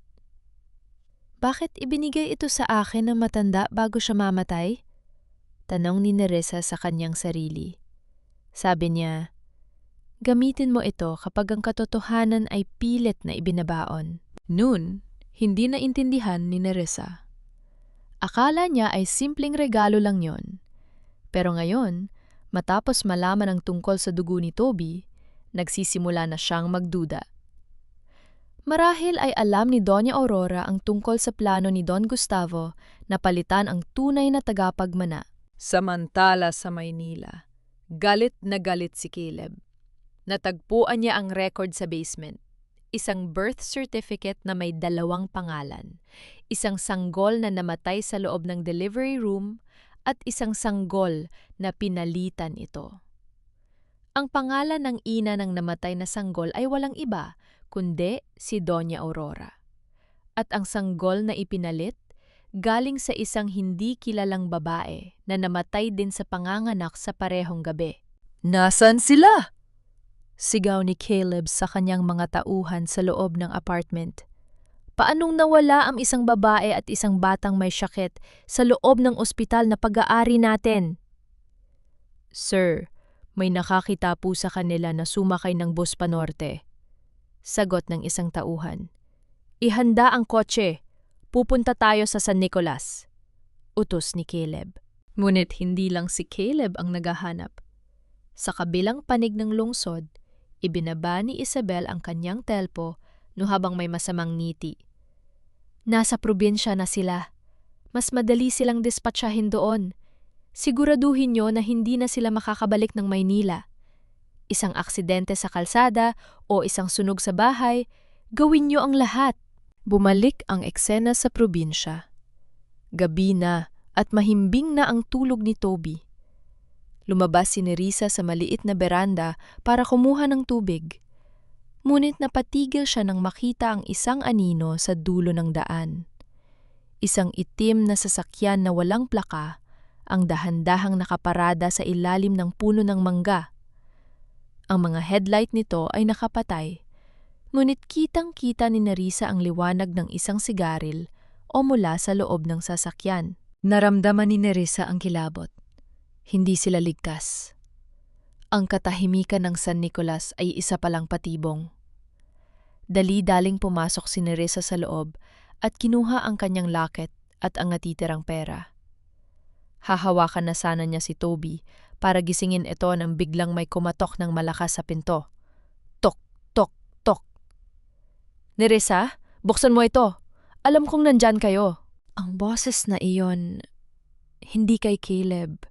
Bakit ibinigay ito sa akin ng matanda bago siya mamatay? Tanong ni Nerissa sa kanyang sarili. Sabi niya, gamitin mo ito kapag ang katotohanan ay pilit na ibinabaon. Noon, hindi naintindihan ni Nerissa. Akala niya ay simpleng regalo lang yon. Pero ngayon, matapos malaman ang tungkol sa dugo ni Toby, nagsisimula na siyang magduda. Marahil ay alam ni Doña Aurora ang tungkol sa plano ni Don Gustavo na palitan ang tunay na tagapagmana. Samantala sa Maynila, galit na galit si Caleb. Natagpuan niya ang record sa basement. Isang birth certificate na may 2 pangalan. Isang sanggol na namatay sa loob ng delivery room at isang sanggol na pinalitan ito. Ang pangalan ng ina ng namatay na sanggol ay walang iba, kundi si Doña Aurora. At ang sanggol na ipinalit, galing sa isang hindi kilalang babae na namatay din sa panganganak sa parehong gabi. Nasaan sila? Sigaw ni Caleb sa kanyang mga tauhan sa loob ng apartment. Paanong nawala ang isang babae at isang batang may sakit sa loob ng ospital na pag-aari natin? Sir, may nakakita po sa kanila na sumakay ng bus panorte. Sagot ng isang tauhan. Ihanda ang kotse. Pupunta tayo sa San Nicolas. Utos ni Caleb. Ngunit hindi lang si Caleb ang naghahanap. Sa kabilang panig ng lungsod, ibinaba ni Isabel ang kanyang telpo no habang may masamang ngiti. Nasa probinsya na sila. Mas madali silang dispatsahin doon. Siguraduhin niyo na hindi na sila makakabalik ng Maynila. Isang aksidente sa kalsada o isang sunog sa bahay, gawin niyo ang lahat. Bumalik ang eksena sa probinsya. Gabi na at mahimbing na ang tulog ni Toby. Lumabas si Nerissa sa maliit na beranda para kumuha ng tubig. Ngunit napatigil siya nang makita ang isang anino sa dulo ng daan. Isang itim na sasakyan na walang plaka ang dahan-dahang nakaparada sa ilalim ng puno ng mangga. Ang mga headlight nito ay nakapatay, ngunit kitang-kita ni Nerissa ang liwanag ng isang sigaril o mula sa loob ng sasakyan. Naramdaman ni Nerissa ang kilabot. Hindi sila ligtas. Ang katahimikan ng San Nicolas ay isa palang patibong. Dali-daling pumasok si Nerissa sa loob at kinuha ang kanyang locket at ang natitirang pera. Hahawakan na sana niya si Toby para gisingin ito nang biglang may kumatok ng malakas sa pinto. Tok, tok, tok. Nerissa, buksan mo ito. Alam kong nandyan kayo. Ang boses na iyon, hindi kay Caleb.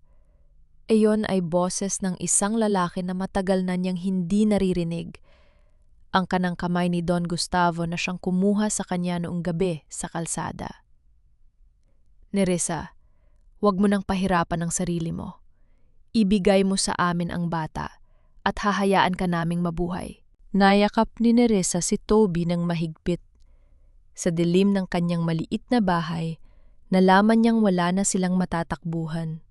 Iyon ay boses ng isang lalaki na matagal na niyang hindi naririnig. Ang kanang kamay ni Don Gustavo na siyang kumuha sa kanya noong gabi sa kalsada. Nerissa, huwag mo nang pahirapan ang sarili mo. Ibigay mo sa amin ang bata at hahayaan ka naming mabuhay. Nayakap ni Nerissa si Toby ng mahigpit. Sa dilim ng kanyang maliit na bahay, nalaman niyang wala na silang matatakbuhan.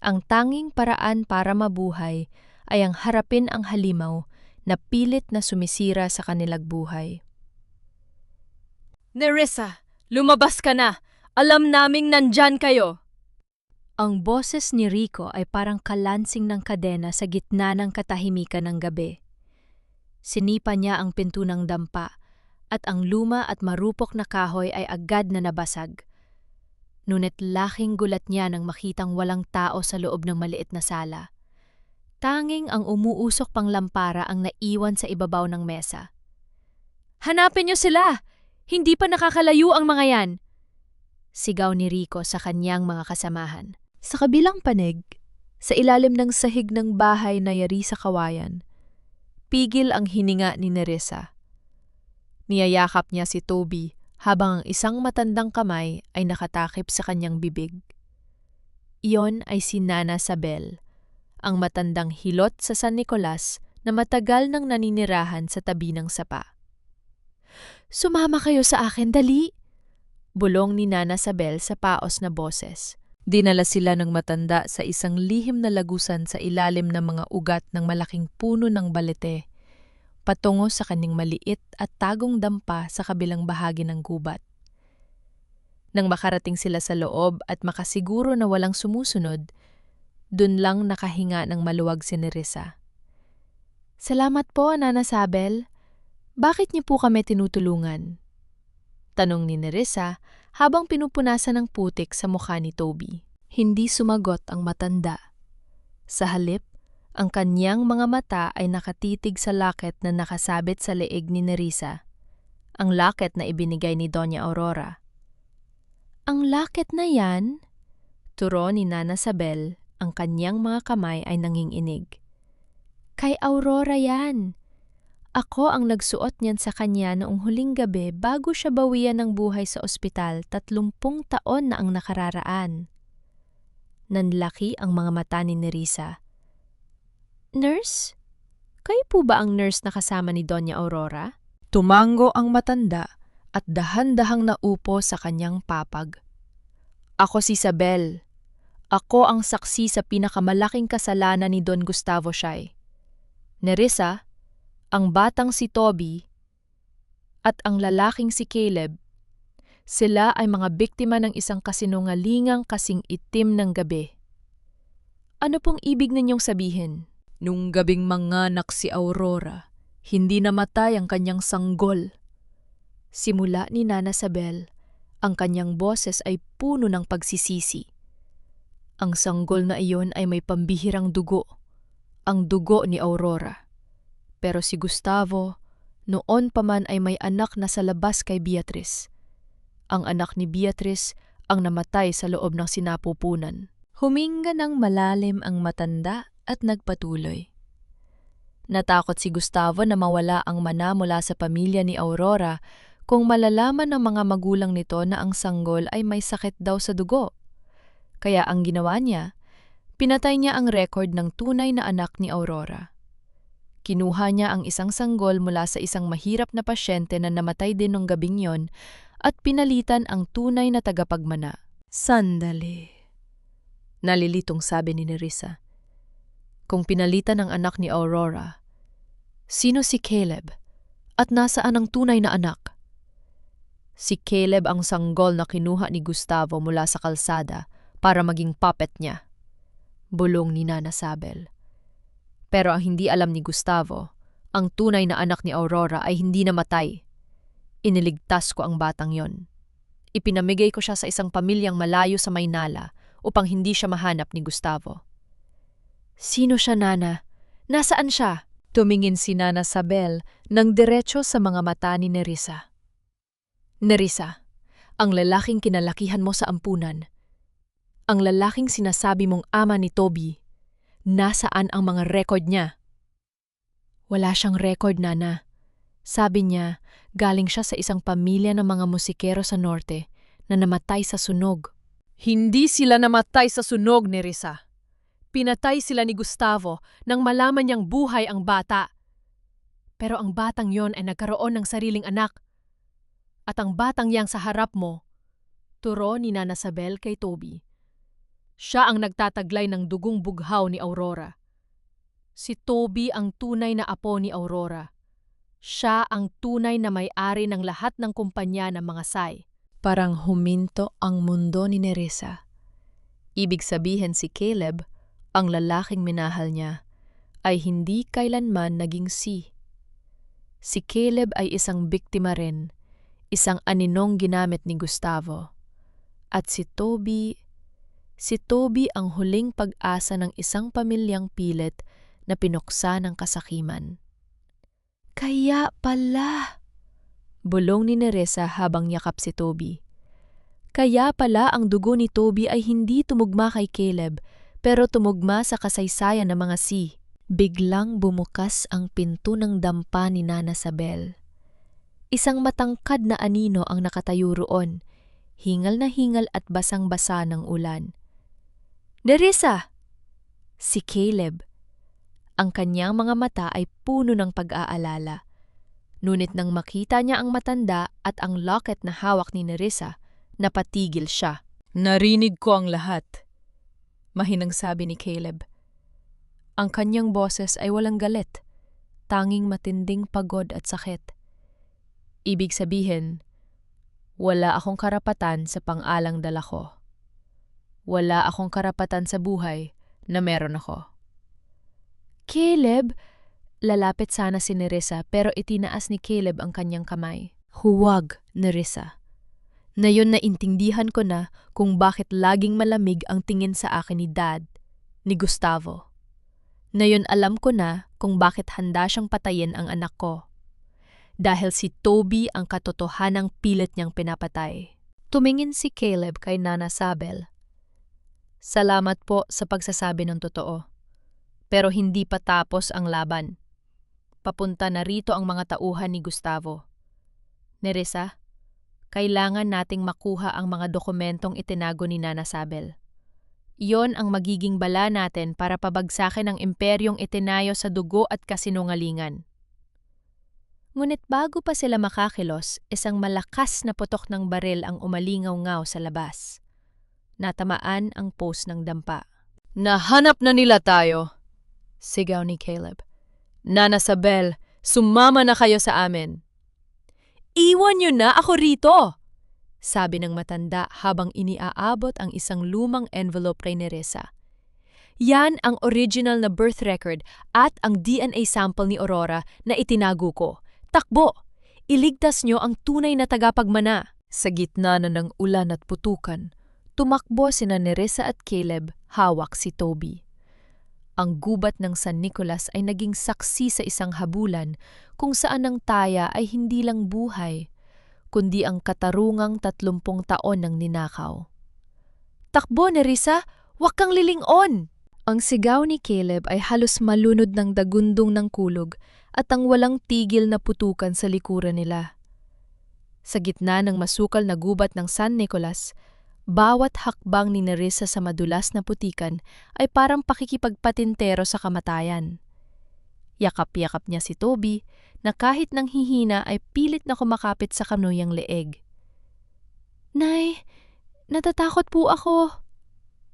Ang tanging paraan para mabuhay ay ang harapin ang halimaw na pilit na sumisira sa kanilang buhay. Nerissa, lumabas ka na! Alam naming nandyan kayo! Ang boses ni Rico ay parang kalansing ng kadena sa gitna ng katahimikan ng gabi. Sinipa niya ang pinto ng dampa at ang luma at marupok na kahoy ay agad na nabasag. Ngunit laking gulat niya nang makitang walang tao sa loob ng maliit na sala. Tanging ang umuusok pang lampara ang naiwan sa ibabaw ng mesa. "Hanapin niyo sila! Hindi pa nakakalayo ang mga yan!" Sigaw ni Rico sa kanyang mga kasamahan. Sa kabilang panig, sa ilalim ng sahig ng bahay na yari sa kawayan, pigil ang hininga ni Nerissa. Niyayakap niya si Toby habang ang isang matandang kamay ay nakatakip sa kanyang bibig. Iyon ay si Nana Sabel, ang matandang hilot sa San Nicolas na matagal nang naninirahan sa tabi ng sapa. "Sumama kayo sa akin, dali!" Bulong ni Nana Sabel sa paos na boses. Dinala sila ng matanda sa isang lihim na lagusan sa ilalim ng mga ugat ng malaking puno ng balete, patungo sa kanyang maliit at tagong dampa sa kabilang bahagi ng gubat. Nang makarating sila sa loob at makasiguro na walang sumusunod, dun lang nakahinga ng maluwag si Nerissa. "Salamat po, Nana Sabel. Bakit niyo po kami tinutulungan?" Tanong ni Nerissa habang pinupunasan ng putik sa mukha ni Toby. Hindi sumagot ang matanda. Sa halip, ang kanyang mga mata ay nakatitig sa laket na nakasabit sa leeg ni Nerissa, ang laket na ibinigay ni Doña Aurora. "Ang laket na yan?" Turo ni Nana Sabel, ang kanyang mga kamay ay nanginginig. "Kay Aurora yan. Ako ang nagsuot niyan sa kanya noong huling gabi bago siya bawian ng buhay sa ospital 30 taon na ang nakararaan." Nanlaki ang mga mata ni Nerissa. "Nurse? Kayo po ba ang nurse na kasama ni Doña Aurora?" Tumango ang matanda at dahan-dahang naupo sa kanyang papag. "Ako si Sabel. Ako ang saksi sa pinakamalaking kasalanan ni Don Gustavo Shay. Nerissa, ang batang si Toby, at ang lalaking si Caleb, sila ay mga biktima ng isang kasinungalingang kasing itim ng gabi." "Ano pong ibig ninyong sabihin?" "Nung gabing manganak si Aurora, hindi namatay ang kanyang sanggol." Simula ni Nana Sabel, ang kanyang boses ay puno ng pagsisisi. "Ang sanggol na iyon ay may pambihirang dugo, ang dugo ni Aurora. Pero si Gustavo, noon pa man ay may anak na sa labas kay Beatrice. Ang anak ni Beatrice ang namatay sa loob ng sinapupunan." Huminga ng malalim ang matanda at nagpatuloy. "Natakot si Gustavo na mawala ang mana mula sa pamilya ni Aurora kung malalaman ng mga magulang nito na ang sanggol ay may sakit daw sa dugo. Kaya ang ginawa niya, pinatay niya ang record ng tunay na anak ni Aurora. Kinuha niya ang isang sanggol mula sa isang mahirap na pasyente na namatay din nung gabing yon at pinalitan ang tunay na tagapagmana." "Sandali," nalilitong sabi ni Nerissa. "Kung pinalitan ang anak ni Aurora, sino si Caleb at nasaan ang tunay na anak?" "Si Caleb ang sanggol na kinuha ni Gustavo mula sa kalsada para maging puppet niya," bulong ni Nana Sabel. "Pero ang hindi alam ni Gustavo, ang tunay na anak ni Aurora ay hindi namatay. Iniligtas ko ang batang yon. Ipinamigay ko siya sa isang pamilyang malayo sa Maynala upang hindi siya mahanap ni Gustavo." "Sino siya, Nana? Nasaan siya?" Tumingin si Nana Sabel ng diretso sa mga mata ni Nerissa. "Nerissa, ang lalaking kinalakihan mo sa ampunan, ang lalaking sinasabi mong ama ni Toby, nasaan ang mga record niya?" "Wala siyang record, Nana. Sabi niya, galing siya sa isang pamilya ng mga musikero sa norte na namatay sa sunog." "Hindi sila namatay sa sunog, Nerissa. Pinatay sila ni Gustavo nang malaman niyang buhay ang bata. Pero ang batang yon ay nagkaroon ng sariling anak. At ang batang yang sa harap mo," turo ni Nana Sabel kay Toby, "siya ang nagtataglay ng dugong bughaw ni Aurora. Si Toby ang tunay na apo ni Aurora. Siya ang tunay na may-ari ng lahat ng kumpanya ng mga Say." Parang huminto ang mundo ni Nerissa. Ibig sabihin si Caleb, ang lalaking minahal niya, ay hindi kailanman naging si. Si Caleb ay isang biktima rin, isang aninong ginamit ni Gustavo. At si Toby ang huling pag-asa ng isang pamilyang pilit na pinuksa ng kasakiman. Kaya pala, bulong ni Nerissa habang yakap si Toby. Kaya pala ang dugo ni Toby ay hindi tumugma kay Caleb, pero tumugma sa kasaysayan ng mga sea. Biglang bumukas ang pinto ng dampa ni Nana Sabel. Isang matangkad na anino ang nakatayo roon, hingal na hingal at basang-basa ng ulan. Nerissa! Si Caleb. Ang kanyang mga mata ay puno ng pag-aalala. Ngunit nang makita niya ang matanda at ang locket na hawak ni Nerissa, napatigil siya. Narinig ko ang lahat, mahinang sabi ni Caleb. Ang kanyang boses ay walang galit, tanging matinding pagod at sakit. Ibig sabihin, wala akong karapatan sa pang-alang dala ko. Wala akong karapatan sa buhay na meron ako. Caleb! Lalapit sana si Nerissa pero itinaas ni Caleb ang kanyang kamay. Huwag, Nerissa. Ngayon naintindihan ko na kung bakit laging malamig ang tingin sa akin ni Dad, ni Gustavo. Ngayon alam ko na kung bakit handa siyang patayin ang anak ko. Dahil si Toby ang katotohanang pilit niyang pinapatay. Tumingin si Caleb kay Nana Sabel. Salamat po sa pagsasabi ng totoo. Pero hindi pa tapos ang laban. Papunta na rito ang mga tauhan ni Gustavo. Nerissa, kailangan nating makuha ang mga dokumentong itinago ni Nana Sabel. Iyon ang magiging bala natin para pabagsakin ang imperyong itinayo sa dugo at kasinungalingan. Ngunit bago pa sila makakilos, isang malakas na putok ng baril ang umalingaw-ngaw sa labas. Natamaan ang post ng dampa. Nahanap na nila tayo, sigaw ni Caleb. Nana Sabel, sumama na kayo sa amin. Iwan niyo na ako rito! Sabi ng matanda habang iniaabot ang isang lumang envelope kay Nerissa. Yan ang original na birth record at ang DNA sample ni Aurora na itinago ko. Takbo! Iligtas niyo ang tunay na tagapagmana. Sa gitna na ng ulan at putukan, tumakbo sina Nerissa at Caleb, hawak si Toby. Ang gubat ng San Nicolas ay naging saksi sa isang habulan kung saan ang taya ay hindi lang buhay, kundi ang katarungang 30 taon ng ninakaw. Takbo, Nerissa! Huwag kang lilingon! Ang sigaw ni Caleb ay halos malunod ng dagundong ng kulog at ang walang tigil na putukan sa likuran nila. Sa gitna ng masukal na gubat ng San Nicolas, bawat hakbang ni Nerissa sa madulas na putikan ay parang pakikipagpatintero sa kamatayan. Yakap-yakap niya si Toby na kahit nang hihina ay pilit na kumakapit sa kanuyang leeg. Nay, natatakot po ako.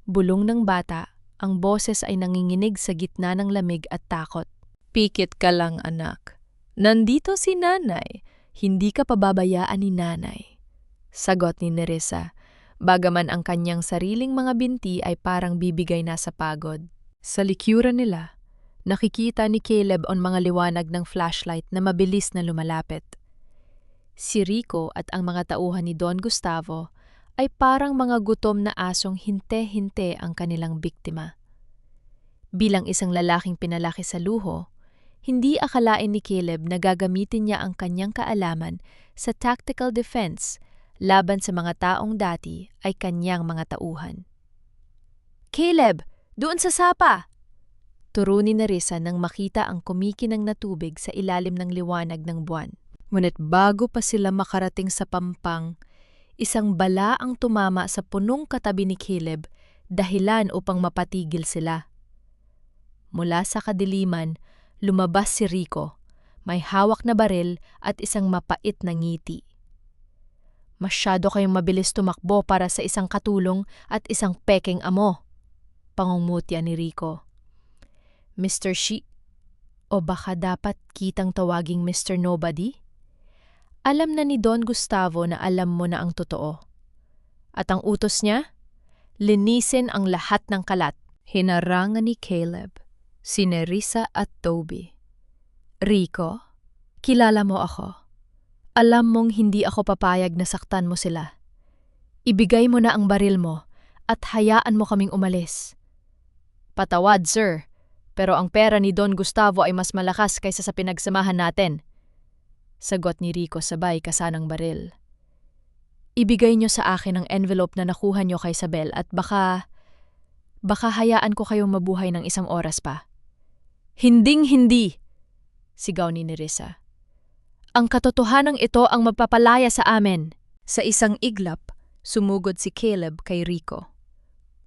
Bulong ng bata, ang boses ay nanginginig sa gitna ng lamig at takot. Pikit ka lang, anak. Nandito si nanay. Hindi ka pababayaan ni nanay. Sagot ni Nerissa, bagaman ang kanyang sariling mga binti ay parang bibigay na sa pagod. Sa likuran nila, nakikita ni Caleb ang mga liwanag ng flashlight na mabilis na lumalapit. Si Rico at ang mga tauhan ni Don Gustavo ay parang mga gutom na asong hinte-hinte ang kanilang biktima. Bilang isang lalaking pinalaki sa luho, hindi akalain ni Caleb na gagamitin niya ang kanyang kaalaman sa tactical defense laban sa mga taong dati ay kanyang mga tauhan. Caleb, doon sa sapa! Turo ni Nerissa nang makita ang kumikinang na tubig sa ilalim ng liwanag ng buwan. Ngunit bago pa sila makarating sa pampang, isang bala ang tumama sa punong katabi ni Caleb, dahilan upang mapatigil sila. Mula sa kadiliman, lumabas si Rico, may hawak na baril at isang mapait na ngiti. Masyado kayong mabilis tumakbo para sa isang katulong at isang pekeng amo, pangungutya ni Rico. Mr. O baka dapat kitang tawaging Mr. Nobody? Alam na ni Don Gustavo na alam mo na ang totoo. At ang utos niya? Linisin ang lahat ng kalat. Hinarangan ni Caleb, si Nerissa at Toby. Rico, kilala mo ako. Alam mong hindi ako papayag na saktan mo sila. Ibigay mo na ang baril mo at hayaan mo kaming umalis. Patawad, sir. Pero ang pera ni Don Gustavo ay mas malakas kaysa sa pinagsamahan natin. Sagot ni Rico sabay kasanang baril. Ibigay niyo sa akin ang envelope na nakuha niyo kay Isabel at baka hayaan ko kayong mabuhay ng isang oras pa. Hinding-hindi, sigaw ni Nerissa. Ang katotohanan ito ang magpapalaya sa amin. Sa isang iglap, sumugod si Caleb kay Rico.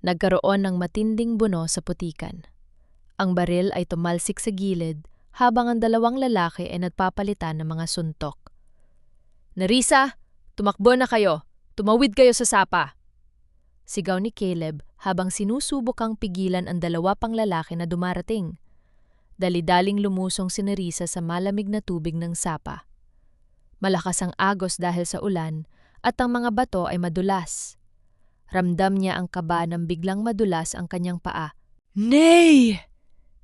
Nagkaroon ng matinding buno sa putikan. Ang baril ay tumalsik sa gilid habang ang dalawang lalaki ay nagpapalitan ng mga suntok. Nerissa, tumakbo na kayo! Tumawid kayo sa sapa! Sigaw ni Caleb habang sinusubukang pigilan ang dalawa pang lalaki na dumarating. Dali-daling lumusong si Nerissa sa malamig na tubig ng sapa. Malakas ang agos dahil sa ulan at ang mga bato ay madulas. Ramdam niya ang kaba nang biglang madulas ang kanyang paa. Nay!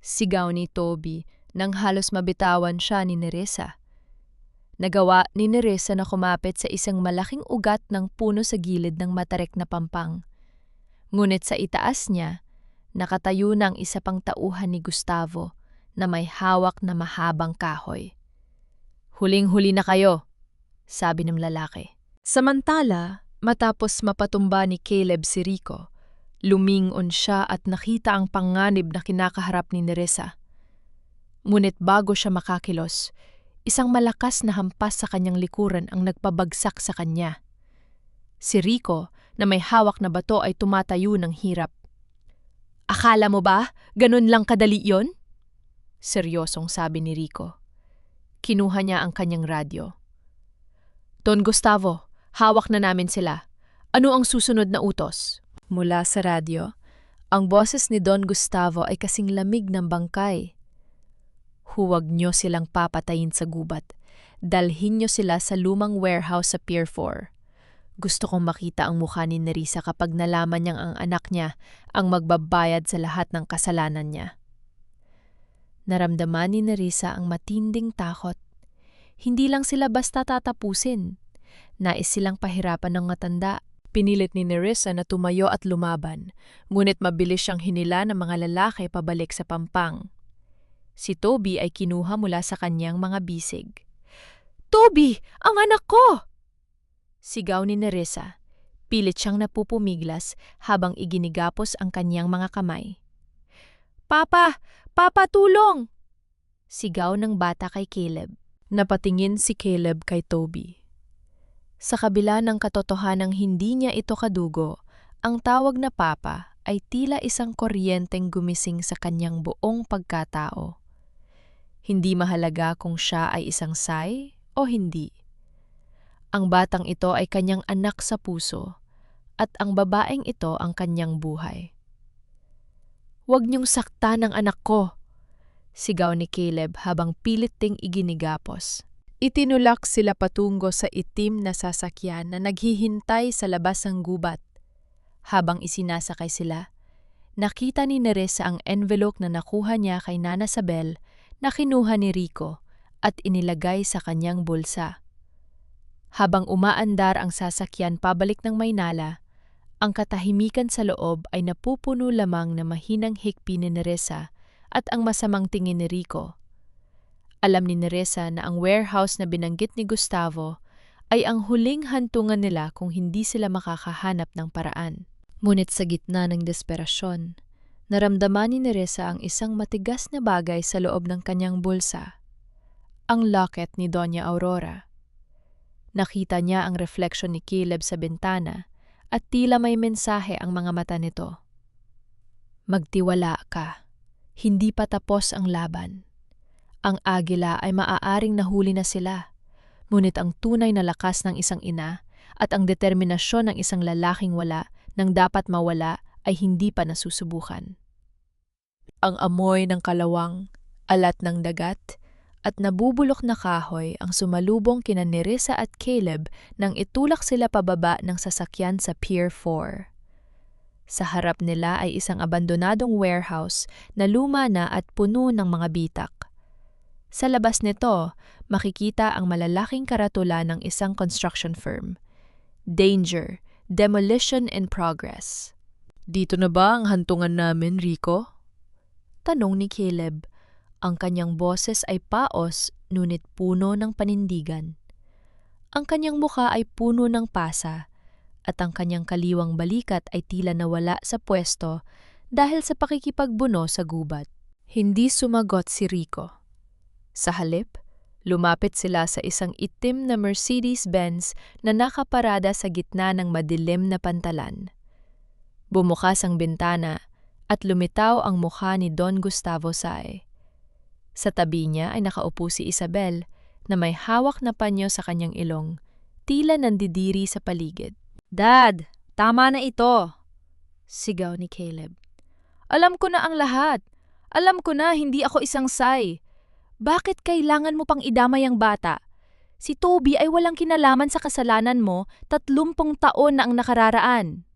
Sigaw ni Toby nang halos mabitawan siya ni Nerissa. Nagawa ni Nerissa na kumapit sa isang malaking ugat ng puno sa gilid ng matarik na pampang. Ngunit sa itaas niya, nakatayo na ang isa pang tauhan ni Gustavo na may hawak na mahabang kahoy. Huling-huli na kayo, sabi ng lalaki. Samantala, matapos mapatumba ni Caleb si Rico, lumingon siya at nakita ang panganib na kinakaharap ni Nerissa. Ngunit bago siya makakilos, isang malakas na hampas sa kanyang likuran ang nagpabagsak sa kanya. Si Rico, na may hawak na bato ay tumatayo ng hirap. Akala mo ba, ganun lang kadali yon? Seryosong sabi ni Rico. Kinuha niya ang kanyang radyo. Don Gustavo, hawak na namin sila. Ano ang susunod na utos? Mula sa radyo, ang boses ni Don Gustavo ay kasing lamig ng bangkay. Huwag niyo silang papatayin sa gubat. Dalhin niyo sila sa lumang warehouse sa Pier 4. Gusto kong makita ang mukha ni Nerissa kapag nalaman niyang ang anak niya ang magbabayad sa lahat ng kasalanan niya. Naramdaman ni Nerissa ang matinding takot. Hindi lang sila basta tatapusin. Nais silang pahirapan ng matanda. Pinilit ni Nerissa na tumayo at lumaban, ngunit mabilis siyang hinila ng mga lalaki pabalik sa pampang. Si Toby ay kinuha mula sa kanyang mga bisig. Toby! Ang anak ko! Sigaw ni Nerissa. Pilit siyang napupumiglas habang iginigapos ang kanyang mga kamay. Papa! Papa, tulong! Sigaw ng bata kay Caleb. Napatingin si Caleb kay Toby. Sa kabila ng katotohanang hindi niya ito kadugo, ang tawag na papa ay tila isang kuryenteng gumising sa kanyang buong pagkatao. Hindi mahalaga kung siya ay isang say o hindi. Ang batang ito ay kanyang anak sa puso at ang babaeng ito ang kanyang buhay. Huwag niyong saktan ang anak ko, sigaw ni Caleb habang pilit ding iginigapos. Itinulak sila patungo sa itim na sasakyan na naghihintay sa labas ng gubat. Habang isinasakay sila, nakita ni Nerissa ang envelope na nakuha niya kay Nana Sabel na kinuha ni Rico at inilagay sa kanyang bulsa. Habang umaandar ang sasakyan pabalik ng Maynala, ang katahimikan sa loob ay napupuno lamang na mahinang hikpi ni Nerissa at ang masamang tingin ni Rico. Alam ni Nerissa na ang warehouse na binanggit ni Gustavo ay ang huling hantungan nila kung hindi sila makakahanap ng paraan. Ngunit sa gitna ng desperasyon, naramdaman ni Nerissa ang isang matigas na bagay sa loob ng kanyang bulsa. Ang locket ni Doña Aurora. Nakita niya ang refleksyon ni Caleb sa bintana at tila may mensahe ang mga mata nito. Magtiwala ka. Hindi pa tapos ang laban. Ang agila ay maaaring nahuli na sila, ngunit ang tunay na lakas ng isang ina at ang determinasyon ng isang lalaking wala nang dapat mawala ay hindi pa nasusubukan. Ang amoy ng kalawang, alat ng dagat, at nabubulok na kahoy ang sumalubong kina Nerissa at Caleb nang itulak sila pababa ng sasakyan sa Pier 4. Sa harap nila ay isang abandonadong warehouse na luma na at puno ng mga bitak. Sa labas nito, makikita ang malalaking karatula ng isang construction firm. Danger, demolition in progress. Dito na ba ang hantungan namin, Rico? Tanong ni Caleb. Ang kanyang boses ay paos, ngunit puno ng panindigan. Ang kanyang mukha ay puno ng pasa, at ang kanyang kaliwang balikat ay tila nawala sa pwesto dahil sa pakikipagbuno sa gubat. Hindi sumagot si Rico. Sa halip, lumapit sila sa isang itim na Mercedes-Benz na nakaparada sa gitna ng madilim na pantalan. Bumukas ang bintana at lumitaw ang mukha ni Don Gustavo Say. Sa tabi niya ay nakaupo si Isabel na may hawak na panyo sa kanyang ilong, tila nandidiri sa paligid. Dad, tama na ito, Sigaw ni Caleb. Alam ko na ang lahat. Alam ko na hindi ako isang Say. Bakit kailangan mo pang idamay ang bata? Si Toby ay walang kinalaman sa kasalanan mo, 30 taon na ang nakararaan.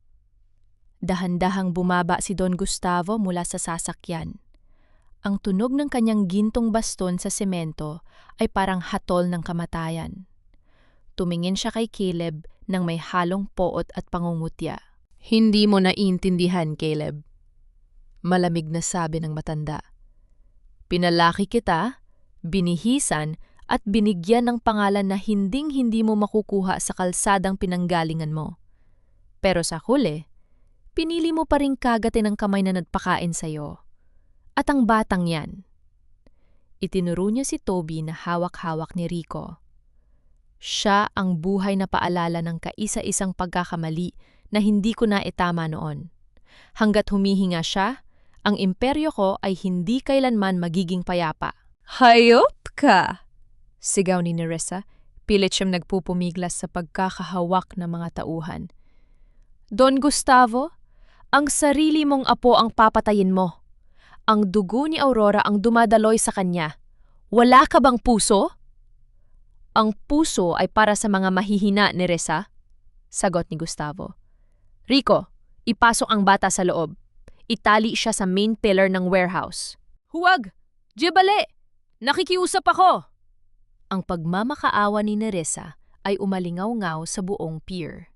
Dahan-dahang bumaba si Don Gustavo mula sa sasakyan. Ang tunog ng kanyang gintong baston sa semento ay parang hatol ng kamatayan. Tumingin siya kay Caleb nang may halong poot at pangungutya. Hindi mo naiintindihan, Caleb. Malamig na sabi ng matanda. Pinalaki kita, binihisan at binigyan ng pangalan na hinding-hindi mo makukuha sa kalsadang pinanggalingan mo. Pero sa huli, pinili mo pa rin kagatin ng kamay na nagpakain sa'yo. At ang batang yan. Itinuro niya si Toby na hawak-hawak ni Rico. Siya ang buhay na paalala ng kaisa-isang pagkakamali na hindi ko na itama noon. Hanggat humihinga siya, ang imperyo ko ay hindi kailanman magiging payapa. Hayop ka! Sigaw ni Nerissa, pilit siyang nagpupumiglas sa pagkakahawak ng mga tauhan. Don Gustavo, ang sarili mong apo ang papatayin mo. Ang dugo ni Aurora ang dumadaloy sa kanya. Wala ka bang puso? Ang puso ay para sa mga mahihina, Nerissa, sagot ni Gustavo. Rico, ipasok ang bata sa loob. Itali siya sa main pillar ng warehouse. Huwag! Jebale! Nakikiusap ako! Ang pagmamakaawa ni Nerissa ay umalingaw-ngaw sa buong pier.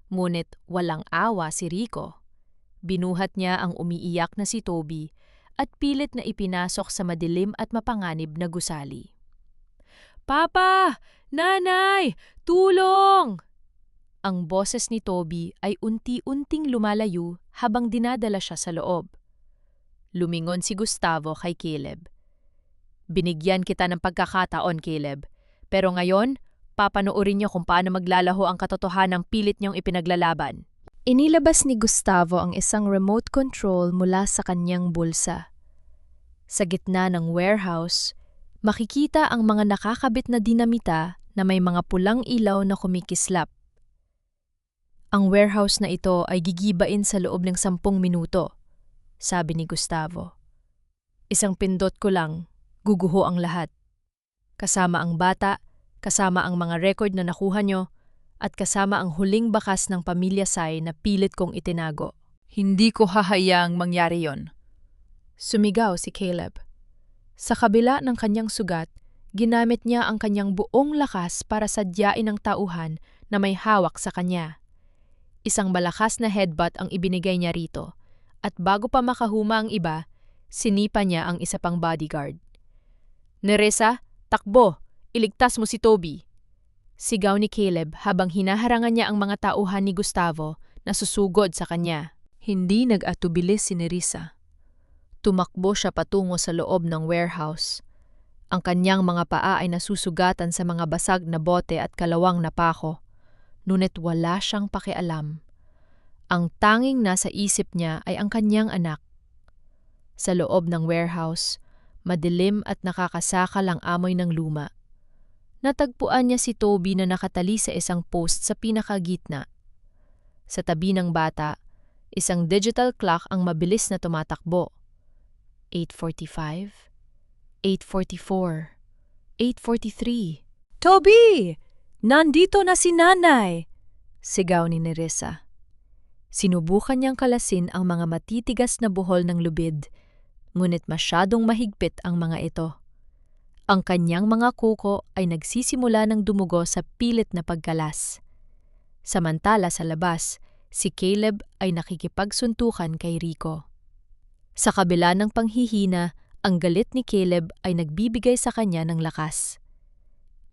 Ngunit walang awa si Rico. Binuhat niya ang umiiyak na si Toby at pilit na ipinasok sa madilim at mapanganib na gusali. Papa! Nanay! Tulong! Ang boses ni Toby ay unti-unting lumalayo habang dinadala siya sa loob. Lumingon si Gustavo kay Caleb. Binigyan kita ng pagkakataon, Caleb. Pero ngayon, papanoorin niyo kung paano maglalaho ang katotohanang pilit niyong ipinaglalaban. Inilabas ni Gustavo ang isang remote control mula sa kanyang bulsa. Sa gitna ng warehouse, makikita ang mga nakakabit na dinamita na may mga pulang ilaw na kumikislap. Ang warehouse na ito ay gigibain sa loob ng 10 minuto, sabi ni Gustavo. Isang pindot ko lang, guguho ang lahat. Kasama ang bata, kasama ang mga record na nakuha nyo, at kasama ang huling bakas ng pamilya Say na pilit kong itinago. Hindi ko hahayaang mangyari yon. Sumigaw si Caleb. Sa kabila ng kanyang sugat, ginamit niya ang kanyang buong lakas para sadyain ang tauhan na may hawak sa kanya. Isang malakas na headbutt ang ibinigay niya rito, at bago pa makahuma ang iba, sinipa niya ang isa pang bodyguard. Nerissa, takbo! Iligtas mo si Toby! Sigaw ni Caleb habang hinaharangan niya ang mga tauhan ni Gustavo na susugod sa kanya. Hindi nag-atubilis si Nerissa. Tumakbo siya patungo sa loob ng warehouse. Ang kanyang mga paa ay nasusugatan sa mga basag na bote at kalawang na pako. Ngunit wala siyang pakialam. Ang tanging nasa isip niya ay ang kanyang anak. Sa loob ng warehouse, madilim at nakakasakal ang amoy ng luma. Natagpuan niya si Toby na nakatali sa isang post sa pinakagitna. Sa tabi ng bata, isang digital clock ang mabilis na tumatakbo. 8:45, 8:44, 8:43. Toby! Nandito na si nanay! Sigaw ni Nerissa. Sinubukan niyang kalasin ang mga matitigas na buhol ng lubid, ngunit masyadong mahigpit ang mga ito. Ang kanyang mga kuko ay nagsisimula ng dumugo sa pilit na pagkalas. Samantala sa labas, si Caleb ay nakikipagsuntukan kay Rico. Sa kabila ng panghihina, ang galit ni Caleb ay nagbibigay sa kanya ng lakas.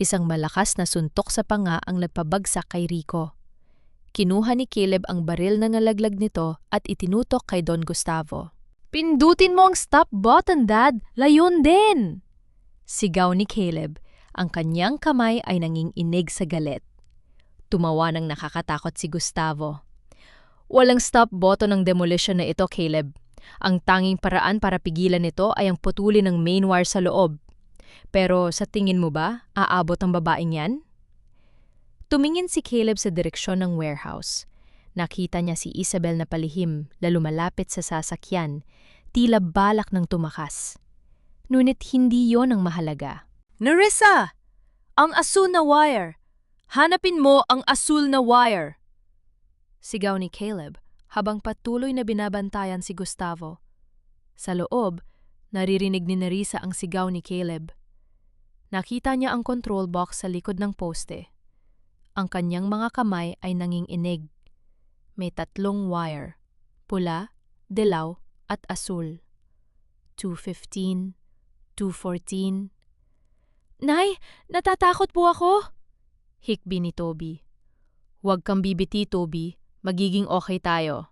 Isang malakas na suntok sa panga ang nagpabagsak kay Rico. Kinuha ni Caleb ang baril na nalaglag nito at itinutok kay Don Gustavo. "Pindutin mo ang stop button, Dad! Layon din!" Sigaw ni Caleb. Ang kanyang kamay ay nanginginig sa galit. Tumawa ng nakakatakot si Gustavo. "Walang stop button ng demolition na ito, Caleb. Ang tanging paraan para pigilan ito ay ang putulin ng main wire sa loob. Pero sa tingin mo ba, aabot ang babaeng yan?" Tumingin si Caleb sa direksyon ng warehouse. Nakita niya si Isabel na palihim na lumalapit sa sasakyan, tila balak ng tumakas. Ngunit hindi yon ang mahalaga. "Nerissa! Ang asul na wire! Hanapin mo ang asul na wire!" Sigaw ni Caleb habang patuloy na binabantayan si Gustavo. Sa loob, naririnig ni Nerissa ang sigaw ni Caleb. Nakita niya ang control box sa likod ng poste. Ang kanyang mga kamay ay nanginginig. May 3 wire, pula, dilaw at asul. 215, 214. "Nay, natatakot po ako!" hikbi ni Toby. "Huwag kang bibiti, Toby. Magiging okay tayo."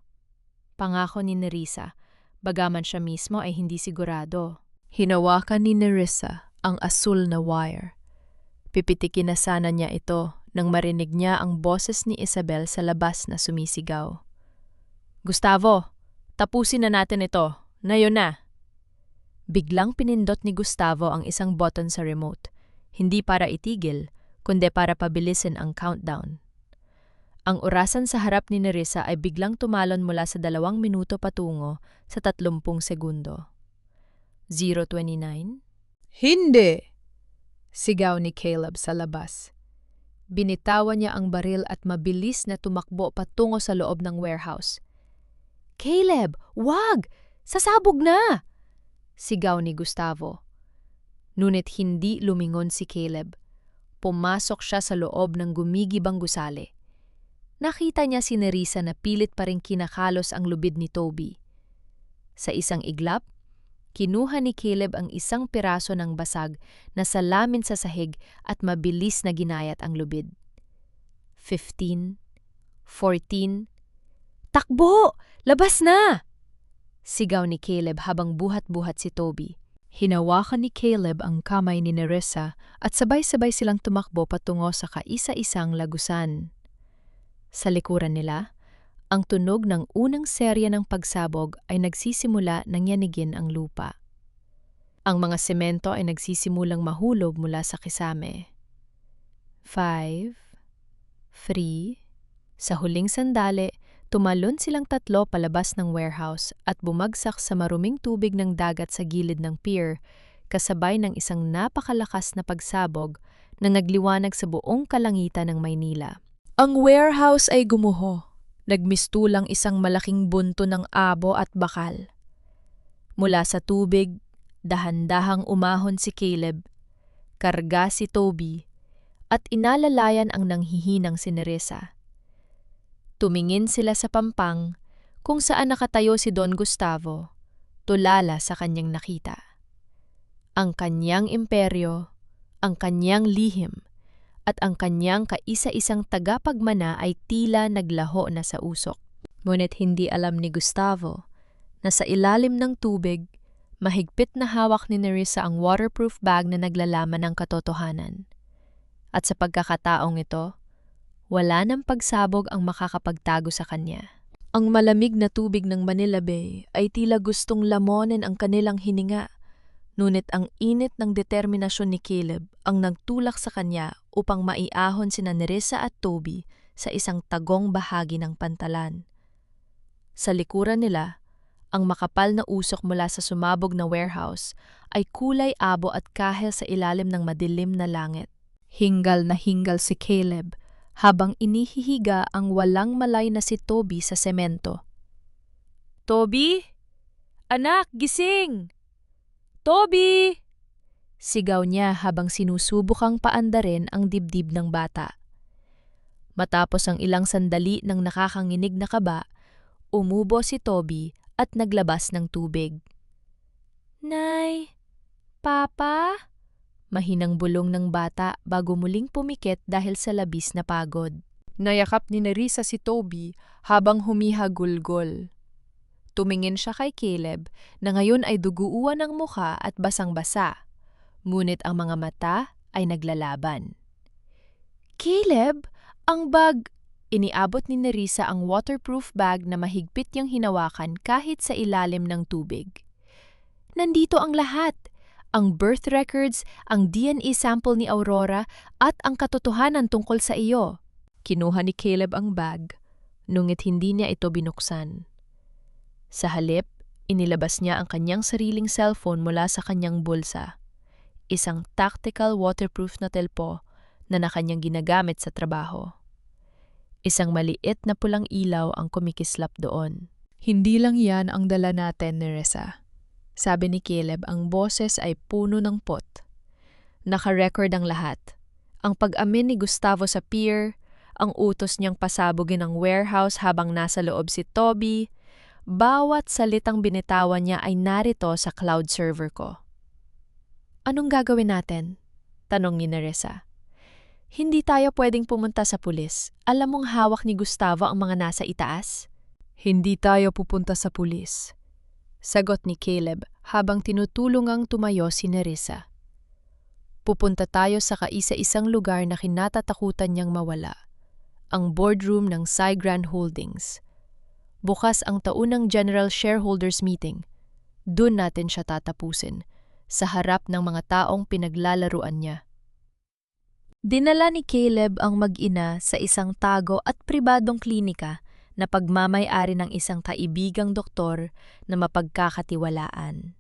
Pangako ni Nerissa, bagaman siya mismo ay hindi sigurado. Hinawakan ni Nerissa ang asul na wire. Pipitikin na sana niya ito nang marinig niya ang boses ni Isabel sa labas na sumisigaw. "Gustavo, tapusin na natin ito. Ngayon na." Biglang pinindot ni Gustavo ang isang button sa remote, hindi para itigil, kundi para pabilisin ang countdown. Ang orasan sa harap ni Nerissa ay biglang tumalon mula sa 2 minuto patungo sa 30 segundo. 0:29. "Hindi!" sigaw ni Caleb sa labas. Binitawan niya ang baril at mabilis na tumakbo patungo sa loob ng warehouse. "Caleb, wag! Sasabog na!" sigaw ni Gustavo. Ngunit hindi lumingon si Caleb. Pumasok siya sa loob ng gumigibang gusali. Nakita niya si Nerissa na pilit pa rin kinakalos ang lubid ni Toby. Sa isang iglap, kinuha ni Caleb ang isang piraso ng basag na salamin sa sahig at mabilis na ginayat ang lubid. 15, 14, "Takbo! Labas na!" sigaw ni Caleb habang buhat-buhat si Toby. Hinawakan ni Caleb ang kamay ni Nerissa at sabay-sabay silang tumakbo patungo sa kaisa-isang lagusan. Sa likuran nila, ang tunog ng unang serya ng pagsabog ay nagsisimula nang yanigin ang lupa. Ang mga semento ay nagsisimulang mahulog mula sa kisame. 5, 3, sa huling sandali, tumalon silang 3 palabas ng warehouse at bumagsak sa maruming tubig ng dagat sa gilid ng pier, kasabay ng isang napakalakas na pagsabog na nagliwanag sa buong kalangitan ng Maynila. Ang warehouse ay gumuho. Nagmistulang isang malaking bunto ng abo at bakal. Mula sa tubig, dahan-dahang umahon si Caleb, karga si Toby, at inalalayan ang nanghihinang si Nerissa. Tumingin sila sa pampang kung saan nakatayo si Don Gustavo, tulala sa kanyang nakita. Ang kanyang imperyo, ang kanyang lihim, at ang kanyang kaisa-isang tagapagmana ay tila naglaho na sa usok. Ngunit hindi alam ni Gustavo na sa ilalim ng tubig, mahigpit na hawak ni Nerissa ang waterproof bag na naglalaman ng katotohanan. At sa pagkakataong ito, wala nang pagsabog ang makakapagtago sa kanya. Ang malamig na tubig ng Manila Bay ay tila gustong lamonin ang kanilang hininga, ngunit ang init ng determinasyon ni Caleb ang nagtulak sa kanya upang maiahon sina Nerissa at Toby sa isang tagong bahagi ng pantalan. Sa likuran nila, ang makapal na usok mula sa sumabog na warehouse ay kulay abo at kahel sa ilalim ng madilim na langit. Hingal na hingal si Caleb habang inihihiga ang walang malay na si Toby sa semento. "Toby? Anak, gising! Toby!" sigaw niya habang sinusubukang paandarin ang dibdib ng bata. Matapos ang ilang sandali ng nakakanginig na kaba, umubo si Toby at naglabas ng tubig. Nay, Papa? Mahinang bulong ng bata bago muling pumikit dahil sa labis na pagod. Nayakap ni Nerissa si Toby habang humihagulgol. Tumingin siya kay Caleb na ngayon ay duguan ng mukha at basang-basa, ngunit ang mga mata ay naglalaban. Caleb, ang bag! Iniabot ni Nerissa ang waterproof bag na mahigpit niyang hinawakan kahit sa ilalim ng tubig. Nandito ang lahat! Ang birth records, ang DNA sample ni Aurora, at ang katotohanan tungkol sa iyo. Kinuha ni Caleb ang bag, ngunit hindi niya ito binuksan. Sa halip, inilabas niya ang kanyang sariling cellphone mula sa kanyang bulsa. Isang tactical waterproof na telpo na kanyang ginagamit sa trabaho. Isang maliit na pulang ilaw ang kumikislap doon. Hindi lang yan ang dala natin, Nerissa. Sabi ni Caleb, ang boses ay puno ng pot. Naka-record ang lahat. Ang pag-amin ni Gustavo sa pier, ang utos niyang pasabugin ang warehouse habang nasa loob si Toby, bawat salitang binitawan niya ay narito sa cloud server ko. Anong gagawin natin? Tanong ni Nerissa. Hindi tayo pwedeng pumunta sa pulis. Alam mong hawak ni Gustavo ang mga nasa itaas? Hindi tayo pupunta sa pulis. Sagot ni Caleb habang tinutulungang tumayo si Nerissa. Pupunta tayo sa kaisa-isang lugar na kinatatakutan niyang mawala. Ang boardroom ng Cy Grand Holdings. Bukas ang taunang General Shareholders Meeting. Doon natin siya tatapusin, sa harap ng mga taong pinaglalaruan niya. Dinala ni Caleb ang mag-ina sa isang tago at pribadong klinika na pagmamay-ari ng isang kaibigang doktor na mapagkakatiwalaan.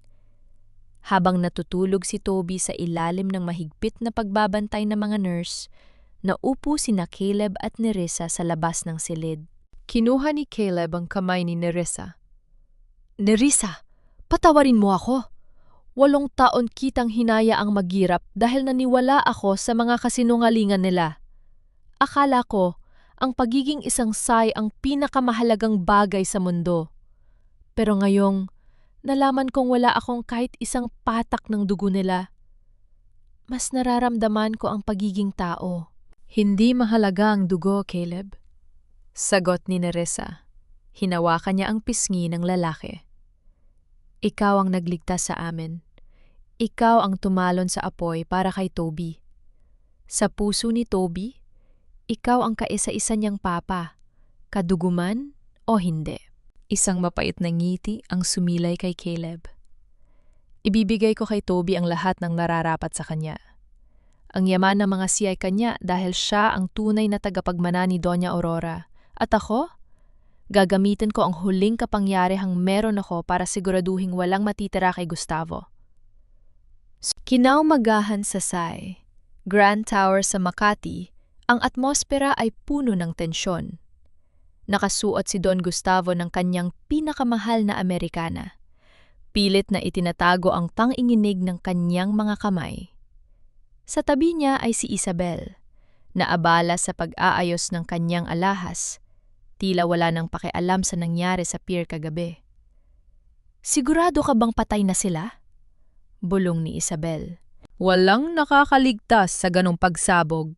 Habang natutulog si Toby sa ilalim ng mahigpit na pagbabantay ng mga nurse, naupo sina Caleb at Nerissa sa labas ng silid. Kinuha ni Caleb ang kamay ni Nerissa. Nerissa, patawarin mo ako. 8 taon kitang hinayaang maghirap dahil naniwala ako sa mga kasinungalingan nila. Akala ko, ang pagiging isang Cy ang pinakamahalagang bagay sa mundo. Pero ngayong, nalaman kong wala akong kahit isang patak ng dugo nila. Mas nararamdaman ko ang pagiging tao. Hindi mahalaga ang dugo, Caleb. Sagot ni Nerissa. Hinawakan niya ang pisngi ng lalaki. Ikaw ang nagligtas sa amin. Ikaw ang tumalon sa apoy para kay Toby. Sa puso ni Toby, ikaw ang kaisa-isa niyang papa, kaduguman o hindi. Isang mapait na ngiti ang sumilay kay Caleb. Ibibigay ko kay Toby ang lahat ng nararapat sa kanya. Ang yaman ng mga siyay kanya dahil siya ang tunay na tagapagmana ni Doña Aurora. At ako? Gagamitin ko ang huling kapangyarihang meron ako para siguraduhing walang matitira kay Gustavo. Kinaumagahan sa Cy, Grand Tower sa Makati, ang atmosfera ay puno ng tensyon. Nakasuot si Don Gustavo ng kanyang pinakamahal na Amerikana. Pilit na itinatago ang tanginginig ng kanyang mga kamay. Sa tabi niya ay si Isabel, na abala sa pag-aayos ng kanyang alahas. Tila wala nang pakialam sa nangyari sa pier kagabi. Sigurado ka bang patay na sila? Bulong ni Isabel. Walang nakakaligtas sa ganong pagsabog.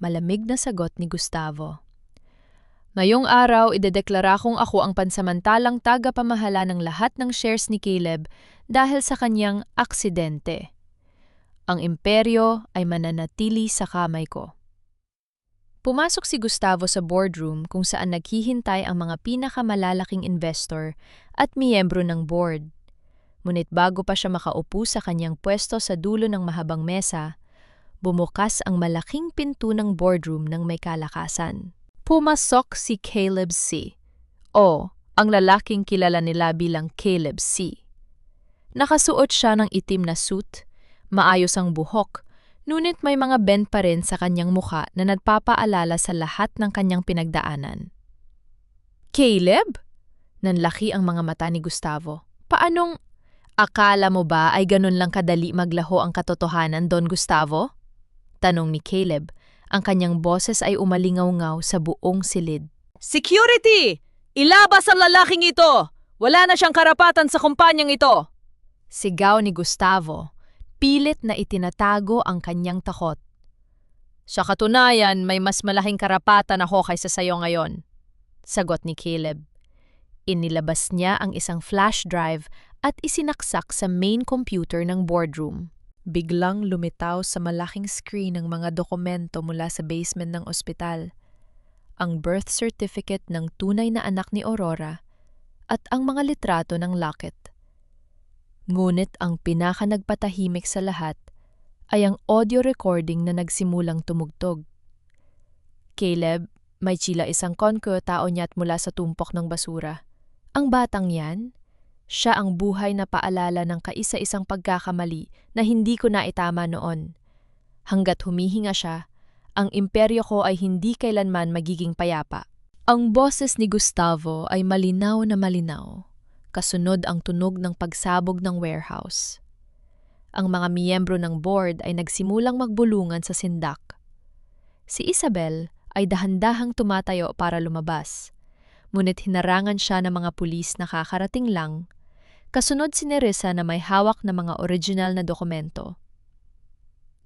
Malamig na sagot ni Gustavo. Ngayong araw, idedeklara kong ako ang pansamantalang tagapamahala ng lahat ng shares ni Caleb dahil sa kanyang aksidente. Ang imperyo ay mananatili sa kamay ko. Pumasok si Gustavo sa boardroom kung saan naghihintay ang mga pinakamalalaking investor at miyembro ng board. Ngunit bago pa siya makaupo sa kanyang pwesto sa dulo ng mahabang mesa, bumukas ang malaking pinto ng boardroom ng may kalakasan. Pumasok si Caleb C. O ang lalaking kilala nila bilang Caleb C. Nakasuot siya ng itim na suit, maayos ang buhok, ngunit may mga bend pa rin sa kanyang mukha na nagpapaalala sa lahat ng kanyang pinagdaanan. Caleb? Nanlaki ang mga mata ni Gustavo. Paanong, akala mo ba ay ganun lang kadali maglaho ang katotohanan, Don Gustavo? Tanong ni Caleb. Ang kanyang boses ay umalingaw-ngaw sa buong silid. Security! Ilabas ang lalaking ito! Wala na siyang karapatan sa kumpanyang ito! Sigaw ni Gustavo, pilit na itinatago ang kanyang takot. Sa katunayan, may mas malaking karapatan ako kaysa sayo ngayon, sagot ni Caleb. Inilabas niya ang isang flash drive at isinaksak sa main computer ng boardroom. Biglang lumitaw sa malaking screen ang mga dokumento mula sa basement ng ospital. Ang birth certificate ng tunay na anak ni Aurora at ang mga litrato ng Lockett. Ngunit ang pinaka-nagpatahimik sa lahat ay ang audio recording na nagsimulang tumugtog. Caleb, may tsila isang konko tao niya't mula sa tumpok ng basura. Ang batang yan, siya ang buhay na paalala ng kaisa-isang pagkakamali na hindi ko naitama noon. Hanggat humihinga siya, ang imperyo ko ay hindi kailanman magiging payapa. Ang boses ni Gustavo ay malinaw na malinaw, kasunod ang tunog ng pagsabog ng warehouse. Ang mga miyembro ng board ay nagsimulang magbulungan sa sindak. Si Isabel ay dahan-dahang tumatayo para lumabas, ngunit hinarangan siya ng mga pulis na kakarating lang, kasunod si Nerissa na may hawak na mga original na dokumento.